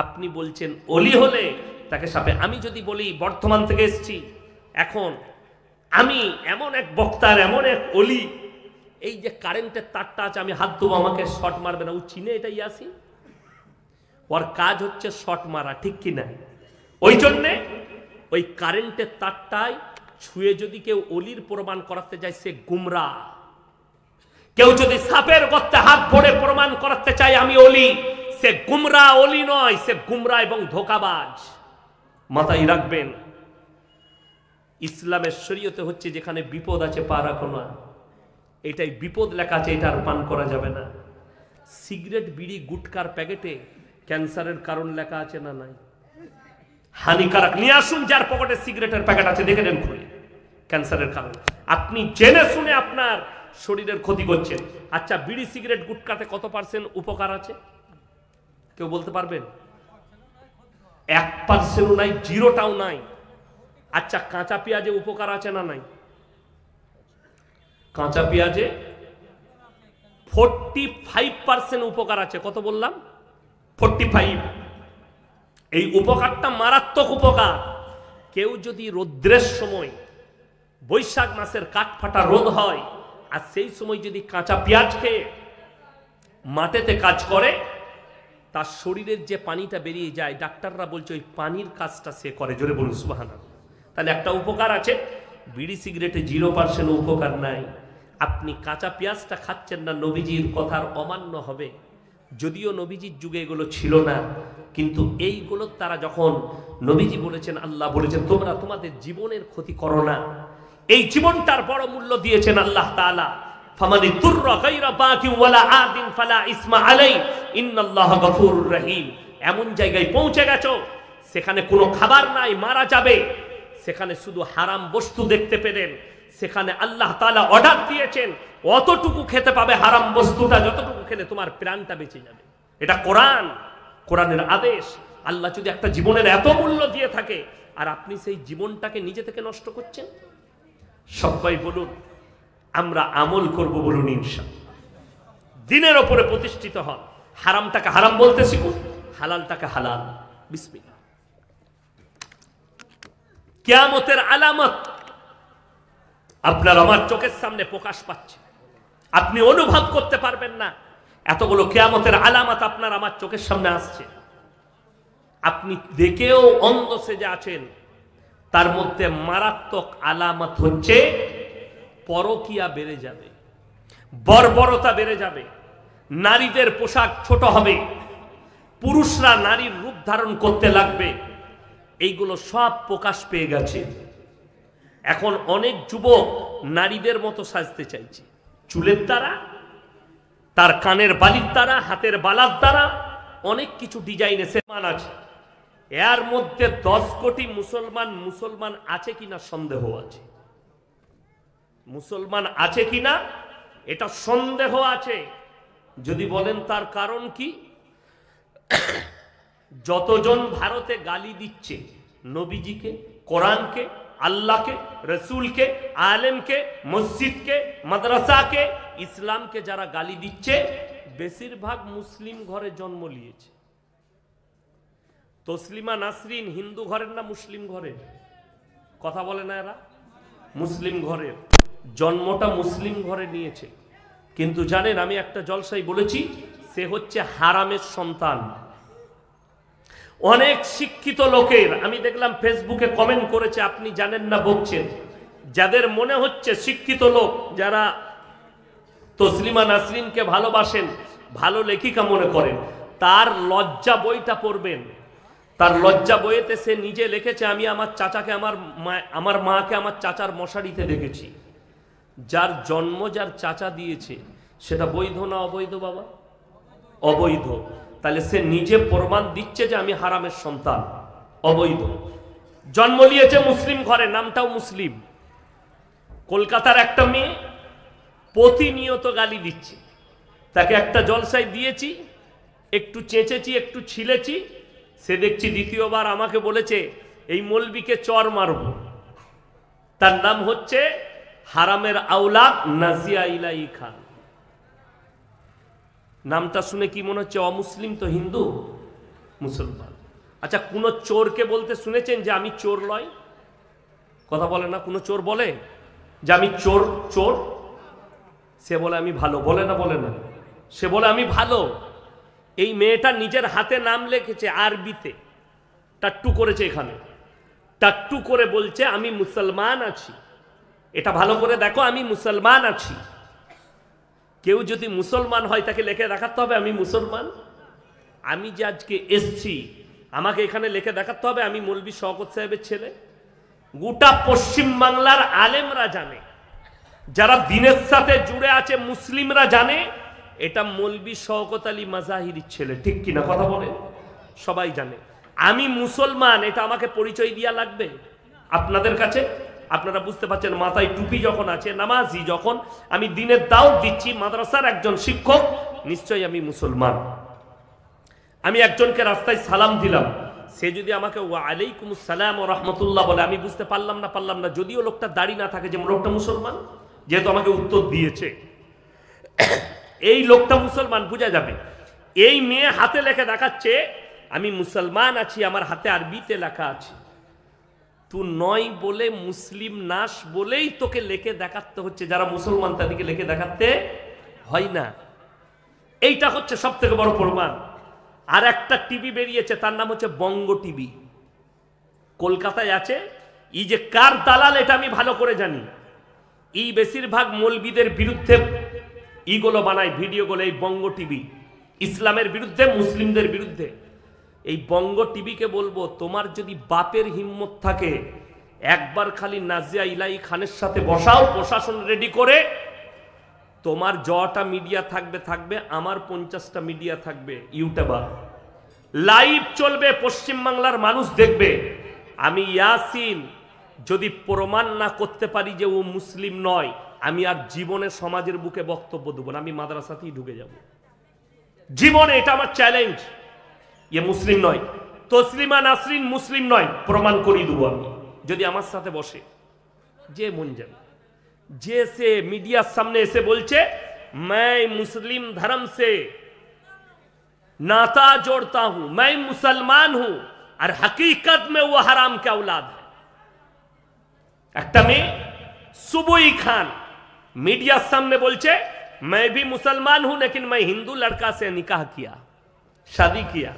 আপনি বলছেন ওলি হলে তাকে সাপে। আমি যদি বলি বর্তমান থেকে এসেছি, এখন আমি এমন এক বক্তার, এমন এক ওলি, এই যে কারেন্টের তারটা আছে, আমি হাত দেবো, আমাকে শট মারবে না, ও চিনে এটা ইয়াসিন? ওর কাজ হচ্ছে শট মারা, ঠিক কিনা? ওই জন্যে ওই কারেন্টের তারটায় ছুঁয়ে যদি কেউ অলির প্রমাণ করাতে যায়, সে গুমরা। কেউ যদি সাপের গর্তে হাত ভরে প্রমাণ করাতে চায় আমি অলি, সে গুমরা, অলি নয়, সে গুমরা এবং ধোঁকাবাজ। মাথায় রাখবেন, ইসলামের শরীয়তে হচ্ছে যেখানে বিপদ আছে পা রাখো না, এটাই বিপদ লেখা আছে, এটা আর পান করা যাবে না। সিগারেট, বিড়ি, গুটকার প্যাকেটে ক্যান্সারের কারণ লেখা আছে না নাই? হানিকারক। নিয়ে আসুন যার পকেটে সিগারেটের প্যাকেট আছে, দেখে নেন খুলে, ক্যান্সারের কারণ। আপনি জেনে শুনে আপনার শরীরের ক্ষতি করছেন। আচ্ছা, বিড়ি সিগারেট গুটকাতে কত পার্সেন্ট উপকার আছে কেউ বলতে পারবেন? 1% নাই, 0টাও নাই। আচ্ছা, কাঁচা পেঁয়াজে উপকার আছে না নাই? কাঁচা পেঁয়াজে 45% উপকার আছে। কত বললাম? 45। এই উপকারটা মারাত্মক উপকার। কেউ যদি রৌদ্রের সময়, বৈশাখ মাসের কাঠফাটা রোদ হয়, আর সেই সময় যদি কাঁচা পেঁয়াজ খেয়ে মাঠেতে কাজ করে, তার শরীরের যে পানিটা বেরিয়ে যায়, ডাক্তাররা বলছে ওই পানির কাজটা সে করে। জোরে বলুন সুবহানাল্লাহ। তাহলে একটা উপকার আছে। বিড়ি সিগারেটে 0% উপকার নাই। আপনি কাঁচা পেঁয়াজটা খাচ্ছেন না, নবীজির কথার অমান্য হবে। যদিও নবীজির যুগে এগুলো ছিল না, কিন্তু এইগুলো তারা যখন নবীজি বলেছেন, আল্লাহ বলেছেন তোমরা তোমাদের জীবনের ক্ষতি করো না, এই জীবনটার বড় মূল্য দিয়েছেন আল্লাহ তাআলা। ফামানি তুররা গায়রা বাকিন ওয়ালা আদিন ফালা ইসমা আলাই ইন্নাল্লাহা গফুরুর রহিম। এমন জায়গায় পৌঁছে গেছো সেখানে কোনো খাবার নাই, মারা যাবে, সেখানে শুধু হারাম বস্তু দেখতে পেলেন, সেখানে আল্লাহ তাআলা অর্ডার দিয়েছেন অতটুকু খেতে পাবে, হারাম বস্তুটা যতটুকু খেলে তোমার প্রাণটা বেঁচে যাবে। এটা কোরআন, কোরআনের আদেশ। আল্লাহ যদি একটা জীবনের এত মূল্য দিয়ে থাকে, আর আপনি সেই জীবনটাকে নিজে থেকে নষ্ট করছেন। সবাই বলুন আমরা আমল করব, বলুন ইনশাআল্লাহ। দিনের ওপরে প্রতিষ্ঠিত হন, হারামটাকে হারাম বলতে শিখুন, হালালটাকে হালাল। বিসমিল্লাহ। কিয়ামতের আলামত আপনার আমার চোখের সামনে প্রকাশ পাচ্ছে, আপনি অনুভব করতে পারবেন না। এতগুলো কিয়ামতের আলামত আপনার আমার চোখের সামনে আসছে, আপনি দেখেও অন্ধ সেজে আছেন। তার মধ্যে মারাত্মক আলামত হচ্ছে পরকিয়া বেড়ে যাবে, বর্বরতা বেড়ে যাবে, নারীদের পোশাক ছোট হবে, পুরুষরা নারীর রূপ ধারণ করতে লাগবে। এইগুলো সব প্রকাশ পেয়ে গেছে। এখন অনেক যুবক নারীদের মতো সাজতে চাইছে, চুলের দ্বারা, তার কানের বালির দ্বারা, হাতের বালার দ্বারা, অনেক কিছু ডিজাইনে সেমান আছে। এর মধ্যে 10 কোটি মুসলমান আছে কিনা সন্দেহ আছে। মুসলমান আছে কিনা এটা সন্দেহ আছে। যদি বলেন তার কারণ কি? যতজন ভারতে গালি দিচ্ছে নবীজিকে, কোরআনকে, আল্লাহকে, রসুলকে, আলেমকে, মসজিদকে, মাদ্রাসাকে, ইসলামকে যারা গালি দিচ্ছে, বেশিরভাগ মুসলিম ঘরে জন্ম নিয়েছে। তসলিমা নাসরিন হিন্দু ঘরের না মুসলিম ঘরের? কথা বলে না এরা? মুসলিম ঘরের, জন্মটা মুসলিম ঘরে নিয়েছে। কিন্তু জানেন, আমি একটা জলসায় বলেছি, সে হচ্ছে হারামের সন্তান। অনেক শিক্ষিত লোকের আমি দেখলাম ফেসবুকে কমেন্ট করেছে, আপনি জানেন না বলছেন, যাদের মনে হচ্ছে শিক্ষিত লোক, যারা তসলিমা নাসরিনকে ভালোবাসেন, ভালো লেখিকা মনে করেন, তার লজ্জা বইটা পড়বেন। তার লজ্জা বইয়েতে সে নিজে লিখেছে, আমি আমার চাচাকে, আমার মাকে আমার চাচার মশারিতে দেখেছি। যার জন্ম যার চাচা দিয়েছে সেটা বৈধ না অবৈধ বাবা? অবৈধ। তাহলে সে নিজে প্রমাণ দিচ্ছে যে আমি হারামের সন্তান, অবৈধ। জন্ম নিয়েছে মুসলিম ঘরে, নামটাও মুসলিম। কলকাতার একটা মেয়ে প্রতিনিয়ত গালি দিচ্ছে, তাকে একটা জলসায় দিয়েছি, একটু চেঁচেছি, একটু ছিলেছি, সে দেখছি দ্বিতীয়বার আমাকে বলেছে এই মৌলবীকে চর মারব। তার নাম হচ্ছে হারামের আওলাদ নাজিয়া ইলাই খান। নামটা শুনে কি মনে হচ্ছে? অমুসলিম তো হিন্দু, মুসলমান। আচ্ছা, কোন চোরকে বলতে শুনেছেন যে আমি চোর লয়? কথা বলে না? কোন চোর বলে যে আমি চোর? চোর সে বলে আমি ভালো, বলে না? বলে না? সে বলে আমি ভালো। এই মেয়েটা নিজের হাতে নাম লিখেছে আরবিতে, টাট্টু করেছে, এখানে টাট্টু করে বলছে আমি মুসলমান আছি। এটা ভালো করে দেখো, আমি মুসলমান আছি। কেউ যদি মুসলমান হয় তাকে লিখে দেখাতে হবে আমি মুসলমান। আমি যে আজকে এসছি, আমাকে এখানে লিখে দেখাতে হবে আমি মৌলভী শওকত সাহেবের ছেলে। গোটা পশ্চিম বাংলার আলেমরা জানে, যারা দিনের সাথে জুড়ে আছে মুসলিমরা জানে এটা মৌলভী শওকত আলী মাজাহিরির ছেলে। ঠিক কিনা কথা বলে? সবাই জানে আমি মুসলমান। এটা আমাকে পরিচয় দিয়া লাগবে আপনাদের কাছে? আপনারা বুঝতে পারছেন, মাথায় টুপি যখন আছে, নামাজি যখন, আমি দিনের দাওয়াত দিচ্ছি, মাদ্রাসার একজন শিক্ষক, নিশ্চয়ই আমি মুসলমান। আমি একজনকে রাস্তায় সালাম দিলাম, সে যদি আমাকে ওয়া আলাইকুম আসসালাম ওয়া রাহমাতুল্লাহ বলে, আমি বুঝতে পারলাম না, যদিও লোকটা দাড়ি না থাকে যে লোকটা মুসলমান, যেহেতু আমাকে উত্তর দিয়েছে এই লোকটা মুসলমান, বোঝা যাবে। এই মেয়ে হাতে লেখে দেখাচ্ছে আমি মুসলমান আছি, আমার হাতে আরবিতে লেখা আছে। তুই নয় বলে, মুসলিম নাস বলেই তোকে লেখে দেখাতে হচ্ছে, যারা মুসলমান তাদেরকে লেখে দেখাতে হয় না। এইটা হচ্ছে সব থেকে বড় প্রমাণ। আর একটা টিভি বেরিয়েছে, তার নাম হচ্ছে বঙ্গ টিভি, কলকাতায় আছে। এই যে কার দালাল এটা আমি ভালো করে জানি। এই বেশিরভাগ মৌলবীদের বিরুদ্ধে ইগুলো বানায় ভিডিওগুলো, এই বঙ্গ টিভি, ইসলামের বিরুদ্ধে, মুসলিমদের বিরুদ্ধে। এই বঙ্গ টিভিকে বলবো, তোমার যদি বাপের হিম্মত থাকে, একবার খালি নাজিয়া ইলাই খানের সাথে বসাও, প্রশাসন রেডি করে, তোমার যটা মিডিয়া থাকবে, আমার 50টা মিডিয়া থাকবে, ইউটিউবার লাইভ চলবে, পশ্চিমবাংলার মানুষ দেখবে। আমি ইয়াসিন যদি প্রমাণ না করতে পারি যে ও মুসলিম নয়, আমি আর জীবনে সমাজের বুকে বক্তব্য দেবো না, আমি মাদ্রাসাতেই ঢুকে যাব জীবনে। এটা আমার চ্যালেঞ্জ। ইয়ে মুসলিম নয়, তসলিমা নাসরিন মুসলিম নয়, প্রমাণ করিয়ে দেবো আমি, যদি আমার সাথে বসে, যে মন যাবে। যে সে मीडिया सामने ऐसे बोलचे मैं मुस्लिम धर्म से नाता जोड़ता हूं, मैं मुसलमान हूं, और हकीकत में वो हराम के औलाद है। একটা মেয়ে सुबुई खान मीडिया सामने बोलचे मैं भी मुसलमान हूं, लेकिन मैं हिंदू लड़का से निकाह किया, शादी किया।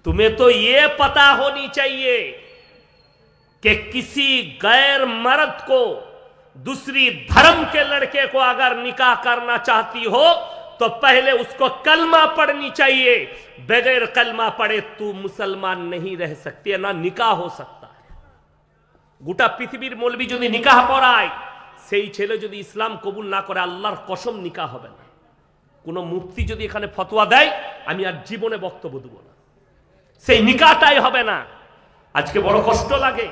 तुम्हें तो ये पता होनी चाहिए कि किसी गैर मर्द को, दूसरी धर्म के लड़के को अगर निकाह करना चाहती हो तो पहले उसको कलमा पढ़नी चाहिए। बगैर कलमा पढ़े तू मुसलमान नहीं रह सकती है, ना निकाह हो सकता है। গোটা পৃথিবীর মৌলবী যদি নিকাহ পড়ায়, সেই ছেলে যদি ইসলাম কবুল না করে, আল্লাহর কসম নিকাহ হবে না। কোন মুফতি যদি এখানে ফতোয়া দেয়, আমি আর জীবনে বক্তব্য দেব না, সেই নিকাহটাই হবে না। আজকে বড় কষ্ট লাগে,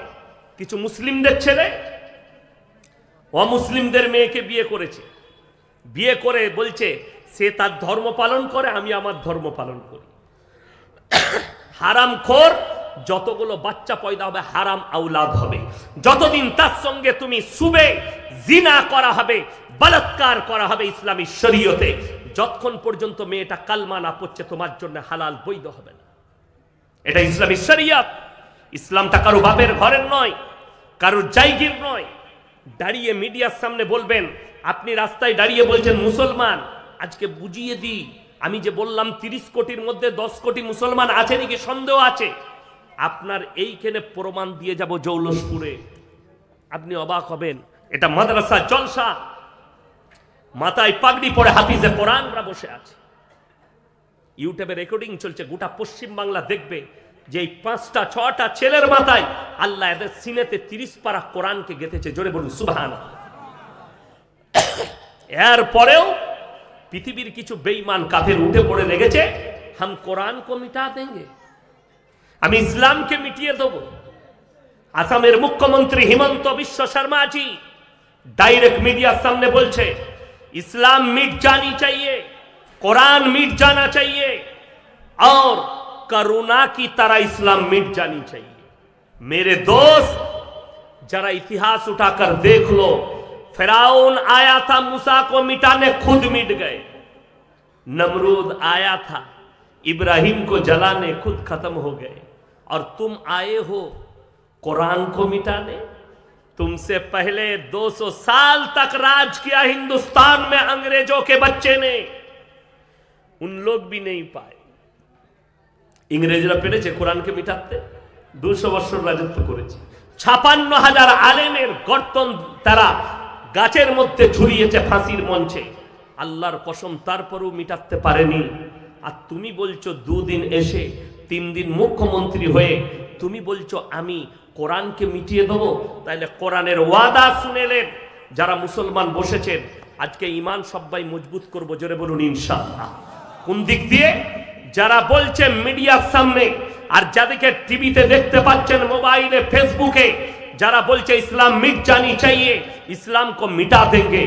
কিছু মুসলিমদের ছেলে অমুসলিমদের মেয়েকে বিয়ে করেছে, বিয়ে করে বলছে সে তার ধর্ম পালন করে, আমি আমার ধর্ম পালন করি। হারামখোর যতগুলো বাচ্চা পয়দা হবে, হারাম আওলাদ হবে। যতদিন তার সঙ্গে তুমি শুবে, জিনা করা হবে, বলাৎকার করা হবে ইসলামী শরীয়তে, যতক্ষণ পর্যন্ত মেয়েটা কালমা না পড়ছে, তোমার জন্য হালাল বৈধ হবে না। এটা ইসলামী শরীয়ত। ইসলামটা কারো বাপের ঘরের নয়, কারো জায়গির নয়। দাঁড়িয়ে মিডিয়ার সামনে বলবেন, আপনি রাস্তায় দাঁড়িয়ে বলছেন মুসলমান। আজকে বুঝিয়ে দিই, আমি যে বললাম 30 কোটির মধ্যে 10 কোটি মুসলমান আছে নাকি সন্দেহ আছে, আপনার এইখানে প্রমাণ দিয়ে যাব জৌলসপুরে, আপনি অবাক হবেন। এটা মাদ্রাসা জলসা, মাথায় পাগড়ি পরে হাফিজে কোরআনরা বসে আছে, ইউটিউবে রেকর্ডিং চলছে, গোটা পশ্চিম বাংলা দেখবে যে 5টা 6টা ছেলের মাথায় আল্লাহ এদের সিনেতে 30 পারা কোরআনকে গেঁথেছে। জোরে বলুন সুবহানাল্লাহ। এরপরেও পৃথিবীর কিছু বেঈমান কাফের উঠে পড়ে লেগেছে, হাম কোরআন কো মিটা দেंगे, আমি ইসলামকে মিটিয়ে দেব। আসামের মুখ্যমন্ত্রী হিমন্ত বিশ্ব শর্মাজি डायरेक्ट मीडिया सामने बोलছে इस्लाम मिट जानी चाहिए, कुरान मिट जाना चाहिए, और करुणा की तरह इस्लाम मिट जानी चाहिए। मेरे दोस्त, जरा इतिहास उठाकर देख लो, फिरौन आया था मूसा को मिटाने, खुद मिट गए। नमरूद आया था इब्राहिम को जलाने, खुद खत्म हो गए। और तुम आए हो कुरान को मिटाने। तुमसे पहले 200 साल तक राज किया हिंदुस्तान में अंग्रेजों के बच्चे ने, उन लोग भी नहीं पाए। इंग्रेजरा পেরেছে কোরআনকে মিটাতে, 200 বছর রাজত্ব করেছে। 56,000 আলেমের গর্দন তারা গাছের মধ্যে ঝুলিয়েছে ফাঁসির মঞ্চে। আল্লাহর কসম, তারপরেও মিটাতে পারেনি। আর তুমি বলছো 2 দিন এসে, 3 দিন মুখ্যমন্ত্রী হয়ে তুমি বলছো আমি কোরআনকে মিটিয়ে দেবো। তাইলে কোরআনের ওয়াদা শুনেলেন যারা মুসলমান বসেছেন, আজকে ঈমান সবাই মজবুত করব। জোরে বলুন ইনশাআল্লাহ। কোন দিক দিয়ে? যারা বলছে মিডিয়ার সামনে, আর যাদেরকে টিভিতে দেখতে পাচ্ছেন, মোবাইলে, ফেসবুকে, যারা বলছে ইসলাম মিট জানি চাইয়ে, ইসলাম কো মিটা দেंगे,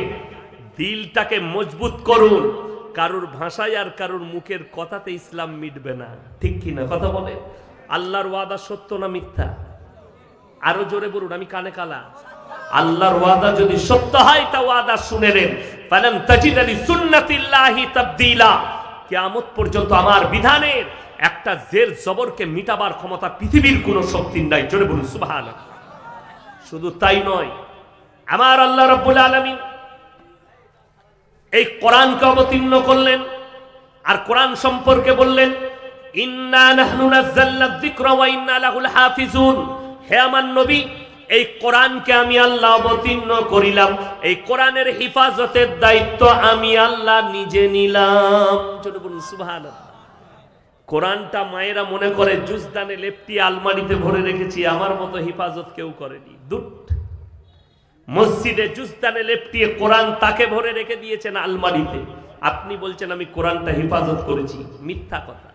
দিলটাকে মজবুত করুন। কারুর ভাষায় আর কারুর মুখের কথাতে ইসলাম মিটবে না, ঠিক কি না? কথা বলে। আল্লাহর ওয়াদা সত্য না মিথ্যা? আরো জোরে বলুন, আমি কানে কালা। আল্লাহর ওয়াদা যদি সত্য হয় তা ওয়াদা শুনে নেন, ফালান তাজিদ লিসুন্নাতিল্লাহি তাবদীলা। কিয়ামত পর্যন্ত আমার বিধানের একটা জের জবরকে মিটাবার ক্ষমতা পৃথিবীর কোন শক্তির নাই। জোরে বলুন সুবহানাল্লাহ। শুধু তাই নয়, আমার আল্লাহ রাব্বুল আলামিন এই কোরআনকে অবতীর্ণ করলেন আর কোরআন সম্পর্কে বললেন, ইন্না নাহনু নাযালনা যিকরা ওয়া ইন্না লাহু লাহাফিজুন। হে আমার নবী, এই কোরআনকে আমি আল্লাহ অবতীর্ণ করিলাম, এই কোরআনের হিফাজতের দায়িত্ব আমি আল্লাহ নিজে নিলাম। চলো বলুন সুবহানাল্লাহ। কোরআনটা মায়েরা মনে করে জুজদানে লেপটি আলমারিতে ভরে রেখেছি, আমার মতো হিফাজত কেউ করেনি। দুট মসজিদে জুজদানে লেপটিয়ে কোরআন তাকে ভরে রেখে দিয়েছেন আলমারিতে, আপনি বলছেন আমি কোরআনটা হিফাজত করেছি। মিথ্যা কথা।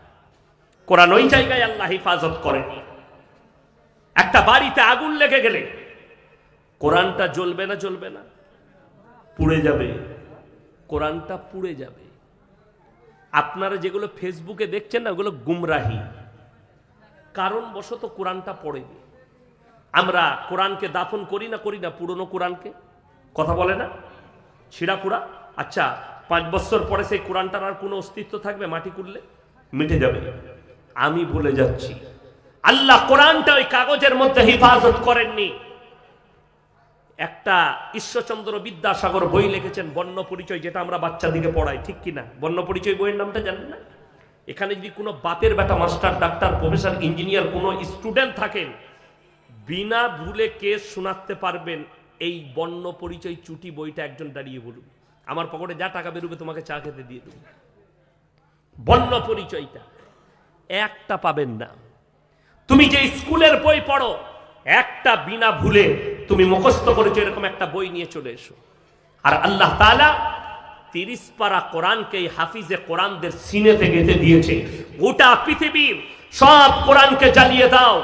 কোরআন ওই জায়গায় আল্লাহ হিফাজত করেনি। একটা বাড়িতে আগুন লেগে গেলে কোরআনটা জ্বলবে না? জ্বলবে না? পুড়ে যাবে। কোরআনটা পুড়ে যাবে। আপনারা যেগুলো ফেসবুকে দেখছেন না, ওগুলো গুমরাহি। কারণবশত কোরআনটা পড়েনি। আমরা কোরআনকে দাফন করি না পুরনো কোরআনকে? কথা বলে না? ছিঁড়া পুরা। আচ্ছা, 5 বছর পরে সেই কোরআনটার আর কোনো অস্তিত্ব থাকবে? মাটি করলে মিটে যাবে। আমি বলে যাচ্ছি, আল্লাহ কোরআনটা ওই কাগজের মধ্যে হিফাজত করেননি। একটা ঈশ্বরচন্দ্র বিদ্যাসাগর বই লিখেছেন, বর্ণ পরিচয়, যেটা আমরা বাচ্চাদিকে পড়াই, ঠিক কিনা? বর্ণ পরিচয় বইয়ের নামটা জানেন না? এখানে যদি কোনো বাপের বেটা মাস্টার, ডাক্তার, প্রফেসর, ইঞ্জিনিয়ার কোনো স্টুডেন্ট থাকেন, বিনা ভুলে কেস শোনাতে পারবেন এই বর্ণ পরিচয় চুটি বইটা একজন দাঁড়িয়ে বলুন। আমার পকেটে যা টাকা বেরোবে তোমাকে চা খেতে দিয়ে দেবো। বর্ণ পরিচয়টা একটা পাবেন না। তুমি যে স্কুলের বই পড়ো, একটা বিনা ভুলে তুমি মুখস্থ করেছো এরকম একটা বই নিয়ে চলে এসো। আর আল্লাহ তাআলা 30 পারা কোরআনকে হাফিজে কোরআনদের সিনেতে গেঁথে দিয়েছে। গোটা পৃথিবীর সব কোরআনকে জ্বালিয়ে দাও,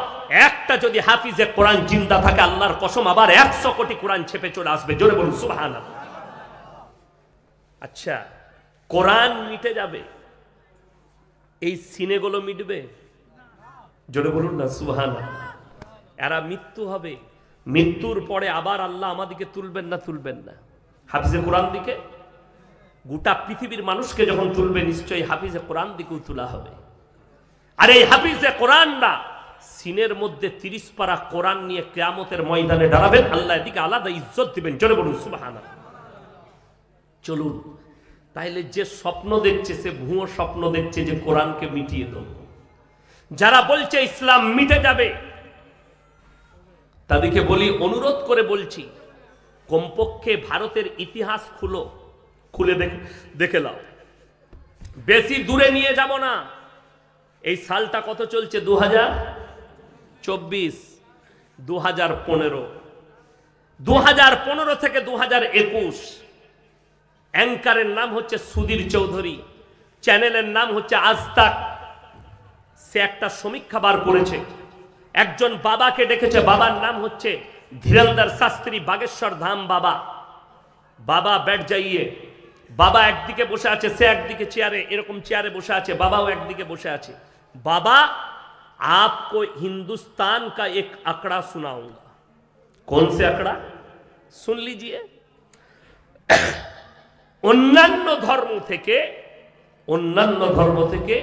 একটা যদি হাফিজে কোরআন জিন্দা থাকে, আল্লাহর কসম আবার 100 কোটি কোরআন ছেপে চলে আসবে। জোরে বলুন সুবহানাল্লাহ। আচ্ছা, কোরআন মিটে যাবে, এই সিনেগুলো মিটবে? জোরে বলুন না সুবহানাল্লাহ। এরা মৃত্যু হবে, মৃত্যুর পরে আবার আল্লাহ আমাদেরকে তুলবেন না? তুলবেন না। হাফিজে কোরআন দিকে গোটা পৃথিবীর মানুষকে যখন তুলবে, নিশ্চয়ই হাফিজে কোরআন দিকেও তোলা হবে। আর এই হাফিজে কোরআনরা সিনের মধ্যে 30 পারা কোরআন নিয়ে কিয়ামতের ময়দানে দাঁড়াবেন, আল্লাহ এদিকে আলাদা ইজ্জত দিবেন। জোরে বলুন সুবহানাল্লাহ। চলুন, তাইলে যে স্বপ্ন দেখছে সে ভুয়ো স্বপ্ন দেখছে যে কোরআনকে মিটিয়ে দেব। যারা বলছে ইসলাম মিটে যাবে, তাদেরকে বলি, অনুরোধ করে বলছি, কমপক্ষে ভারতের ইতিহাস খুলে দেখে নাও। বেশি দূরে নিয়ে যাব না। এই সালটা কত চলছে? 2024, 2015, 2015 থেকে 2021। অ্যাঙ্কারের নাম হচ্ছে সুধীর চৌধুরী, চ্যানেলের নাম হচ্ছে আজ তাক। সে একটা সমীক্ষা বার করেছে। একজন বাবাকে ডেকেছে, বাবার নাম হচ্ছে ধীরেন্দ্র শাস্ত্রী, বাগেশ্বর ধাম বাবা। বাবা बैठ जाइए। বাবা একদিকে বসে আছে, সে একদিকে চেয়ারে, এরকম চেয়ারে বসে আছে, বাবাও একদিকে বসে আছে। बाबा आपको हिंदुस्तान का एक आंकड़ा सुनाऊंगा। कौन से आंकड़ा? सुन लीजिए। অন্যান্য ধর্ম থেকে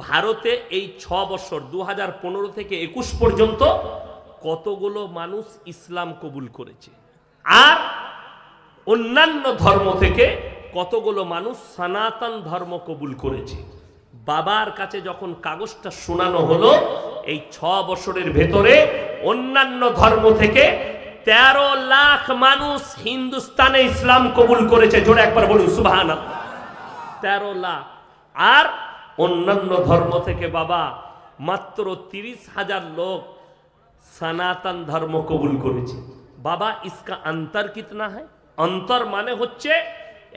ভারতে এই 6 বছর 2015 থেকে 21 পর্যন্ত কতগুলো মানুষ ইসলাম কবুল করেছে, আর অন্যান্য ধর্ম থেকে কতগুলো মানুষ সনাতন ধর্ম কবুল করেছে। বাবার কাছে যখন কাগজটা শোনানো হলো, এই 6 বছরের ভেতরে অন্যান্য ধর্ম থেকে 13 লাখ মানুষ হিন্দুস্তানে ইসলাম কবুল করেছে। জোরে একবার বলুন সুবহানাল্লাহ। 13 লাখ। আর অন্যান্য ধর্ম থেকে বাবা মাত্র 30,000 লোক সনাতন ধর্ম কবুল করেছে। বাবা, ইসকা অন্তর কিতনা है? অন্তর মানে হচ্ছে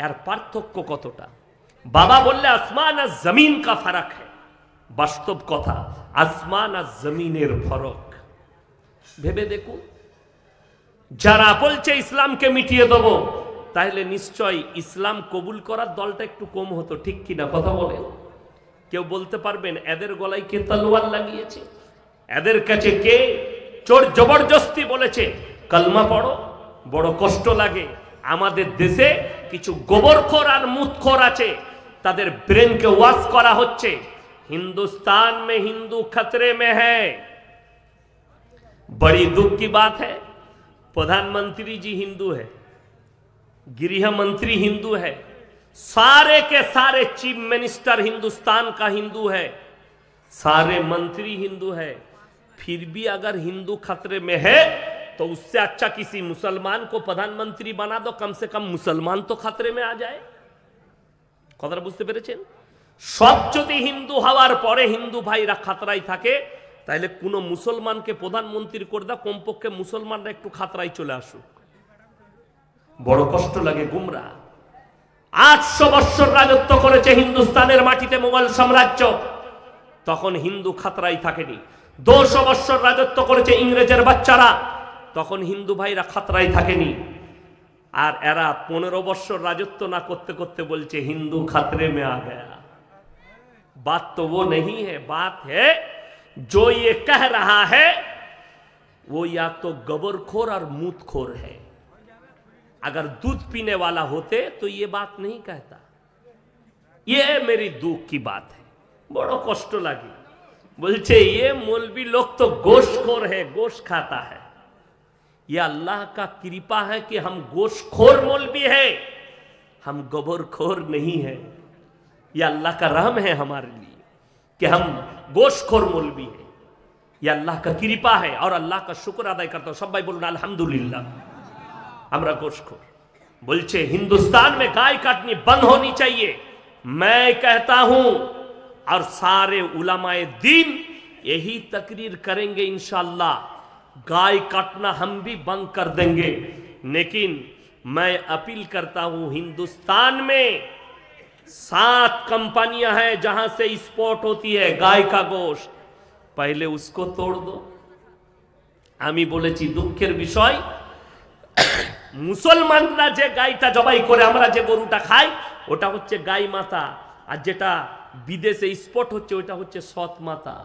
এর পার্থক্য কতটা। বাবা বললে আসমান আর জমিন কা ফারাক है। বাস্তব কথা, আসমান আর জমিনের ফরক। ভেবে দেখুন, যারা বলছে ইসলামকে মিটিয়ে দেব, তাহলে নিশ্চয় ইসলাম কবুল করার দলটা একটু কম হতো, ঠিক কিনা কথা বলেন? কেউ বলতে পারবেন এদের গলায় কে তলোয়ার লাগিয়েছে? এদের কাছে কে চোর জবরদস্তি বলেছে কালমা পড়ো? বড় কষ্ট লাগে। আমাদের দেশে কিছু গোবরখোর আর মুতখোর আছে, তাদের ব্রেনকে ওয়াশ করা হচ্ছে। हिंदुस्तान में हिंदू खतरे में है। बड़ी दुख की बात है, प्रधानमंत्री जी हिंदू है, गृह मंत्री हिंदू है, सारे के सारे चीफ मिनिस्टर हिंदुस्तान का हिंदू है, सारे मंत्री हिंदू है। फिर भी अगर हिंदू खतरे में है तो उससे अच्छा किसी मुसलमान को प्रधानमंत्री बना दो, कम से कम मुसलमान तो खतरे में आ जाए। कथा बुझते पेरेছেন? সব যদি হিন্দু হওয়ার পরে হিন্দু ভাইরা খাতরায় থাকে, তাহলে কোন মুসলমানকে প্রধানমন্ত্রী করে দাও, কমপক্ষে মুসলমানরা একটু খাতরায় চলে আসুক। বড় কষ্ট লাগে। গুমরা 800 বছর রাজত্ব করেছে হিন্দুস্তানের মাটিতে মোগল সাম্রাজ্য, তখন হিন্দু খাতরায় থাকেনি। 200 বছর রাজত্ব করেছে ইংরেজের বাচ্চারা, তখন হিন্দু ভাইরা খাতরায় থাকেনি। আর এরা 15 বছর রাজত্ব না করতে করতে বলছে হিন্দু खतरे में आ गया। बात तो वो नहीं है, बात है जो ये कह रहा है वो या तो गबरखोर और मूतखोर है। अगर दूध पीने वाला होते तो ये बात नहीं कहता। ये मेरी दुख की बात है, बड़ो कष्ट लगी। बोलছে ये मौलवी लोग तो गोश्तखोर है, गोश्त खाता है। ये अल्लाह का कृपा है कि हम गोश्तखोर मौलवी है, हम गबरखोर नहीं है। ये अल्लाह का रहम है हमारे लिए कि हम गोश्तखोर मौलवी है। ये अल्लाह का कृपा है और अल्लाह का शुक्र अदा करता हूं। सब भाई बोलून अल्हम्दुलिल्लाह। हमरा गोश्तखोर बोलছে हिंदुस्तान में गाय काटनी बंद होनी चाहिए। मैं कहता हूं और सारे उलमाए दीन यही तकरीर करेंगे इंशाअल्लाह। गाय काटना हम भी बंद कर देंगे, लेकिन मैं अपील करता हूं हिंदुस्तान में 7 कंपनियां हैं जहां से एक्सपोर्ट होती है गाय का गोश्त, पहले उसको तोड़ दो। आमी बोलेছি দুঃখের বিষয়, মুসলমানরা যে গায়টা জবাই করে আমরা যে গরুটা খাই ওটা হচ্ছে গাই মাতা, আর যেটা বিদেশে এক্সপোর্ট হচ্ছে ওটা হচ্ছে সৎ মাতা।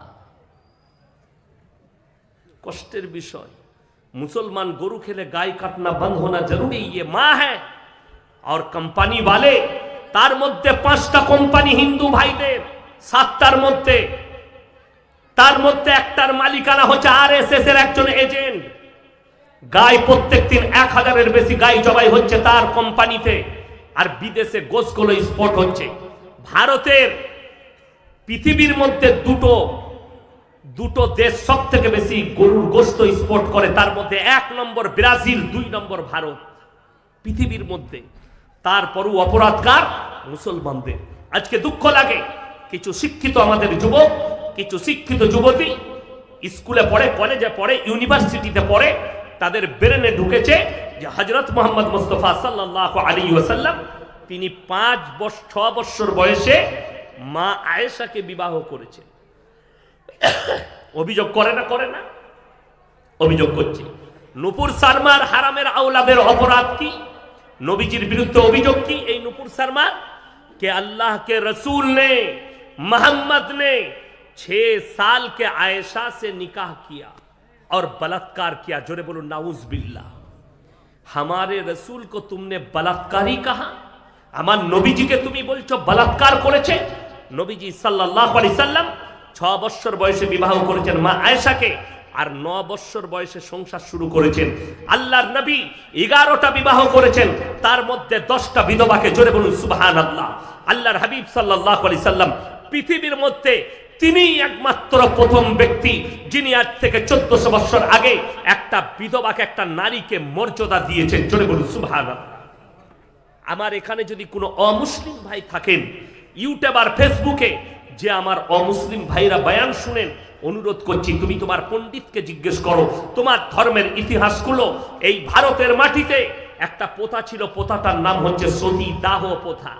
কষ্টের বিষয়। मुसलमान गरु खेले गाय काटना बंद होना जरूरी। ये मां है और कंपनी वाले तार मध्य 5टा কোম্পানি হিন্দু ভাইদের, 7টার মধ্যে তার মধ্যে একটার মালিকানা হচ্ছে আরএসএস এর একজন এজেন্ট। গায় প্রত্যেক দিন 1000-এর বেশি গায় জবাই হচ্ছে তার কোম্পানিতে, আর বিদেশে গোশতগুলো এক্সপোর্ট হচ্ছে। ভারতের পৃথিবীর মধ্যে দুটো দেশ সব থেকে বেশি গরুর গোশত এক্সপোর্ট করে, তার মধ্যে 1 নম্বর ব্রাজিল, 2 নম্বর ভারত পৃথিবীর মধ্যে। তারপরও অপরাধকার মুসলমানদের। আজকে দুঃখ লাগে কিছু শিক্ষিত আমাদের যুবক, কিছু শিক্ষিত যুবতী স্কুলে পড়ে, কলেজে পড়ে, ইউনিভার্সিটিতে পড়ে, তাদের ব্রেনে ঢুকেছে যে হযরত মুহাম্মদ মুস্তাফা সাল্লাল্লাহু আলাইহি ওয়াসাল্লাম তিনি 6 বছর বয়সে মা আয়েশাকে বিবাহ করেছেন। অভিযোগ করে না? অভিযোগ করছে। নূপুর শর্মার হারামের আওলাদের অপরাধ কি? नबीजीर विरुद्ध अभियोग की ए नूपुर शर्मा के अल्लाह के रसूल ने मोहम्मद ने 6 साल के आयशा से निकाह किया और बलात्कार किया। जोरे बोलो नाउज बिल्लाह। हमारे रसूल को तुमने बलात्कारी कहा, हमार नबीजी के तुम बोलছো बलात्कार করেছে। नबीजी सल्लल्लाहु अलैहि वसल्लम 6 বছর বয়সে বিবাহ করেছেন মা আয়েশাকে, আর 9 বছর বয়সে সংসার শুরু করেছেন। আল্লাহর নবী 11টা বিবাহ করেছেন, তার মধ্যে 10টা বিধবাকে। জোরে বলুন সুবহানাল্লাহ। আল্লাহর হাবিব সাল্লাল্লাহু আলাইহি সাল্লাম পৃথিবীর মধ্যে তিনিই একমাত্র প্রথম ব্যক্তি যিনি আজ থেকে 1400 বছর আগে একটা বিধবাকে, একটা নারীকে মর্যাদা দিয়েছেন। জোরে বলুন সুবহানাল্লাহ। আমার এখানে যদি কোনো অমুসলিম ভাই থাকেন ইউটিউব আর ফেসবুকে, যে আমার অমুসলিম ভাইরা বয়ান শুনেন, অনুরোধ করছি তুমি তোমার পণ্ডিতকে জিজ্ঞেস করো, তোমার ধর্মের ইতিহাসগুলো। এই ভারতের মাটিতে একটা প্রথা ছিল, প্রথাটার নাম হচ্ছে সতী দাহ প্রথা।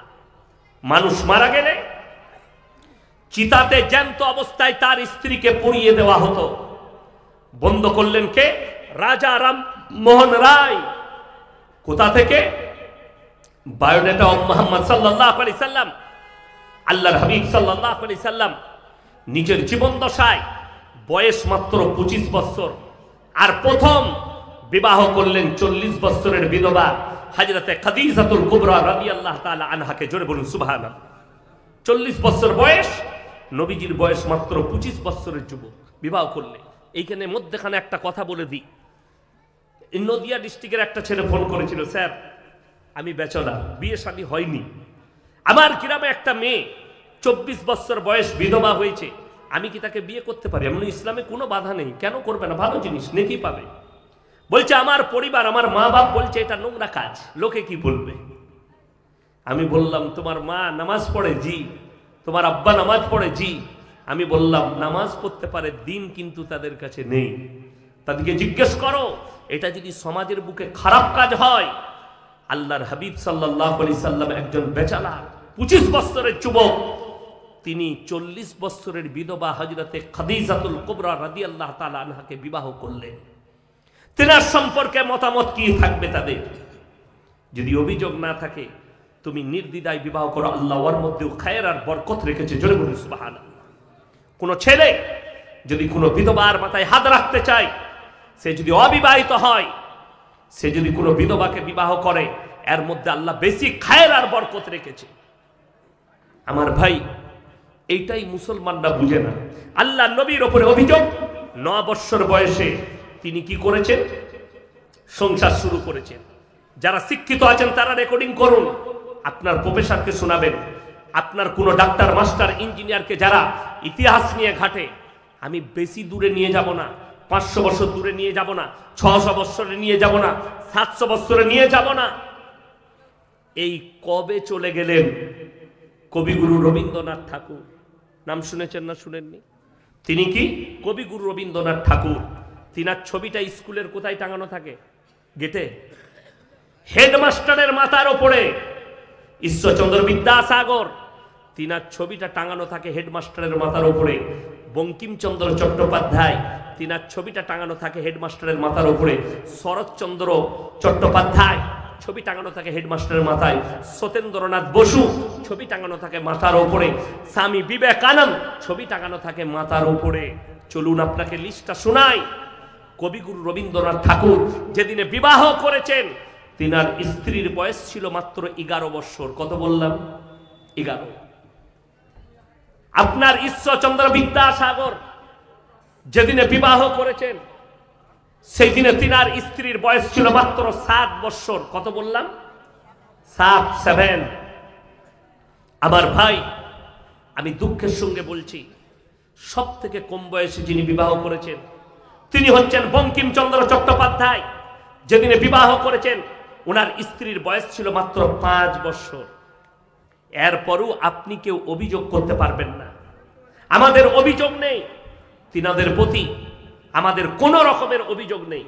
মানুষ মারা গেলে চিতাতে জ্যান্ত অবস্থায় তার স্ত্রীকে পুড়িয়ে দেওয়া হতো। বন্ধ করলেন কে? রাজা রাম মোহন রায় কোথা থেকে? বায়োডাটা অফ মুহাম্মদ সাল্লাল্লাহু আলাইহি সাল্লাম, আল্লাহর হাবিব সাল্লাল্লাহু আলাইহি সাল্লাম নিজের জীবন দশায় বয়স মাত্র 25 বছর, আর প্রথম বিবাহ করলেন 40 বছরের বিধবা হযরতে খাদিজাতুল কুবরা রাদিয়াল্লাহু তাআলা আনহাকে। জোরে বলুন সুবহানাল্লাহ। 40 বছর বয়স, নবীজির বয়স মাত্র 25 বছরের যুবক, বিবাহ করলে। এইখানে মধ্যখানে একটা কথা বলে দিই, নদিয়া ডিস্ট্রিক্টের একটা ছেলে ফোন করেছিল, স্যার আমি ব্যাচেলর, বিয়ে শাদী হয়নি, আমার গ্রামে একটা মেয়ে 24 বছর বয়স বিধবা হয়েছে, আমি কি তাকে বিয়ে করতে পারি? এমন ইসলামে কোনো বাধা নেই, কেন করবে না? ভালো জিনিস, নেকি পাবে। বলছে আমার পরিবার, আমার মা বাপ বলছে এটা নোংরা কাজ, লোকে কি বলবে। আমি বললাম তোমার মা নামাজ পড়ে? জি। তোমার আব্বা নামাজ পড়ে? জি। আমি বললাম নামাজ পড়তে পারে, দিন কিন্তু তাদের কাছে নেই। তাদেরকে জিজ্ঞেস করো, এটা যদি সমাজের বুকে খারাপ কাজ হয়, আল্লাহর হাবিব সাল্লাল্লাহু আলাইহি সাল্লাম একজন বেচারা 25 বছরের যুবক, তিনি 40 বছরের বিধবা হযরতে খাদিজাতুল কুবরা রাদিয়াল্লাহু তাআলা আনহাকে বিবাহ করলেন। তেনার সম্পর্কে মতামত কি থাকবে তাদের? যদি অভিযোগ না থাকে, তুমি নির্দ্বিধায় বিবাহ করো, আল্লাহ ওর মধ্যেও খায়ের আর বরকত রেখেছে। জোরে বলুন সুবহানাল্লাহ। কোন ছেলে যদি কোনো বিধবার মাথায় হাত রাখতে চায়, সে যদি অবিবাহিত হয়, সে যদি কোনো বিধবাকে বিবাহ করে, এর মধ্যে আল্লাহ বেশি খায়ের আর বরকত রেখেছে। আমার ভাই, এইটাই মুসলমানরা বুঝে না। আল্লাহ নবীর উপরে অভিযোগ, 9 বছর বয়সে তিনি কি করেছেন? সংসার শুরু করেছেন। যারা শিক্ষিত আছেন তারা রেকর্ডিং করুন, আপনার প্রফেসরকে শোনাবেন, আপনার কোনো ডাক্তার মাস্টার ইঞ্জিনিয়ারকে যারা ইতিহাস নিয়ে ঘাটে। আমি বেশি দূরে নিয়ে যাব না, 500 বছর দূরে নিয়ে যাব না, 600 বছরে নিয়ে যাব না, 700 বছরে নিয়ে যাব না। এই কবে চলে গেলেন কবিগুরু রবীন্দ্রনাথ ঠাকুর। নাম শুনেছেন না শুনেননি? তিনি কি কবিগুরু রবীন্দ্রনাথ ঠাকুর। তিনার ছবিটা স্কুলের কোথায় টাঙানো থাকে? গেটে। হেডমাস্টারের মাথার ওপরে ঈশ্বরচন্দ্র বিদ্যাসাগর, তিনার ছবিটা টাঙানো থাকে হেডমাস্টারের মাথার ওপরে। বঙ্কিমচন্দ্র চট্টোপাধ্যায়, তিনার ছবিটা টাঙানো থাকে হেডমাস্টারের মাথার ওপরে। শরৎচন্দ্র চট্টোপাধ্যায়, ছবি টাঙানো থাকে হেডমাস্টারের মাথায়। সত্যেন্দ্রনাথ বসু, ছবি টাঙানো থাকে মাথার ওপরে। স্বামী বিবেকানন্দ, ছবি টাঙানো থাকে মাথার ওপরে। চলুন আপনাকে লিস্টটা শোনাই। কবিগুরু রবীন্দ্রনাথ ঠাকুর যেদিনে বিবাহ করেছেন, তিনার স্ত্রীর বয়স ছিল মাত্র 11 বছর। কত বললাম? 11। আপনার ঈশ্বরচন্দ্র বিদ্যাসাগর যেদিনে বিবাহ করেছেন, সেই দিনে তিনার স্ত্রীর বয়স ছিল মাত্র 7 বছর। কত বললাম? 7। আমার ভাই, আমি দুঃখের সঙ্গে বলছি, সব থেকে কম বয়সে যিনি বিবাহ করেছেন তিনি হচ্ছেন বঙ্কিমচন্দ্র চট্টোপাধ্যায়। যেদিনে বিবাহ করেছেন, ওনার স্ত্রীর বয়স ছিল মাত্র 5 বছর। এরপরও আপনি কেউ অভিযোগ করতে পারবেন না। আমাদের অভিযোগ নেই তিনাদের প্রতি, আমাদের কোনো রকমের অভিযোগ নেই।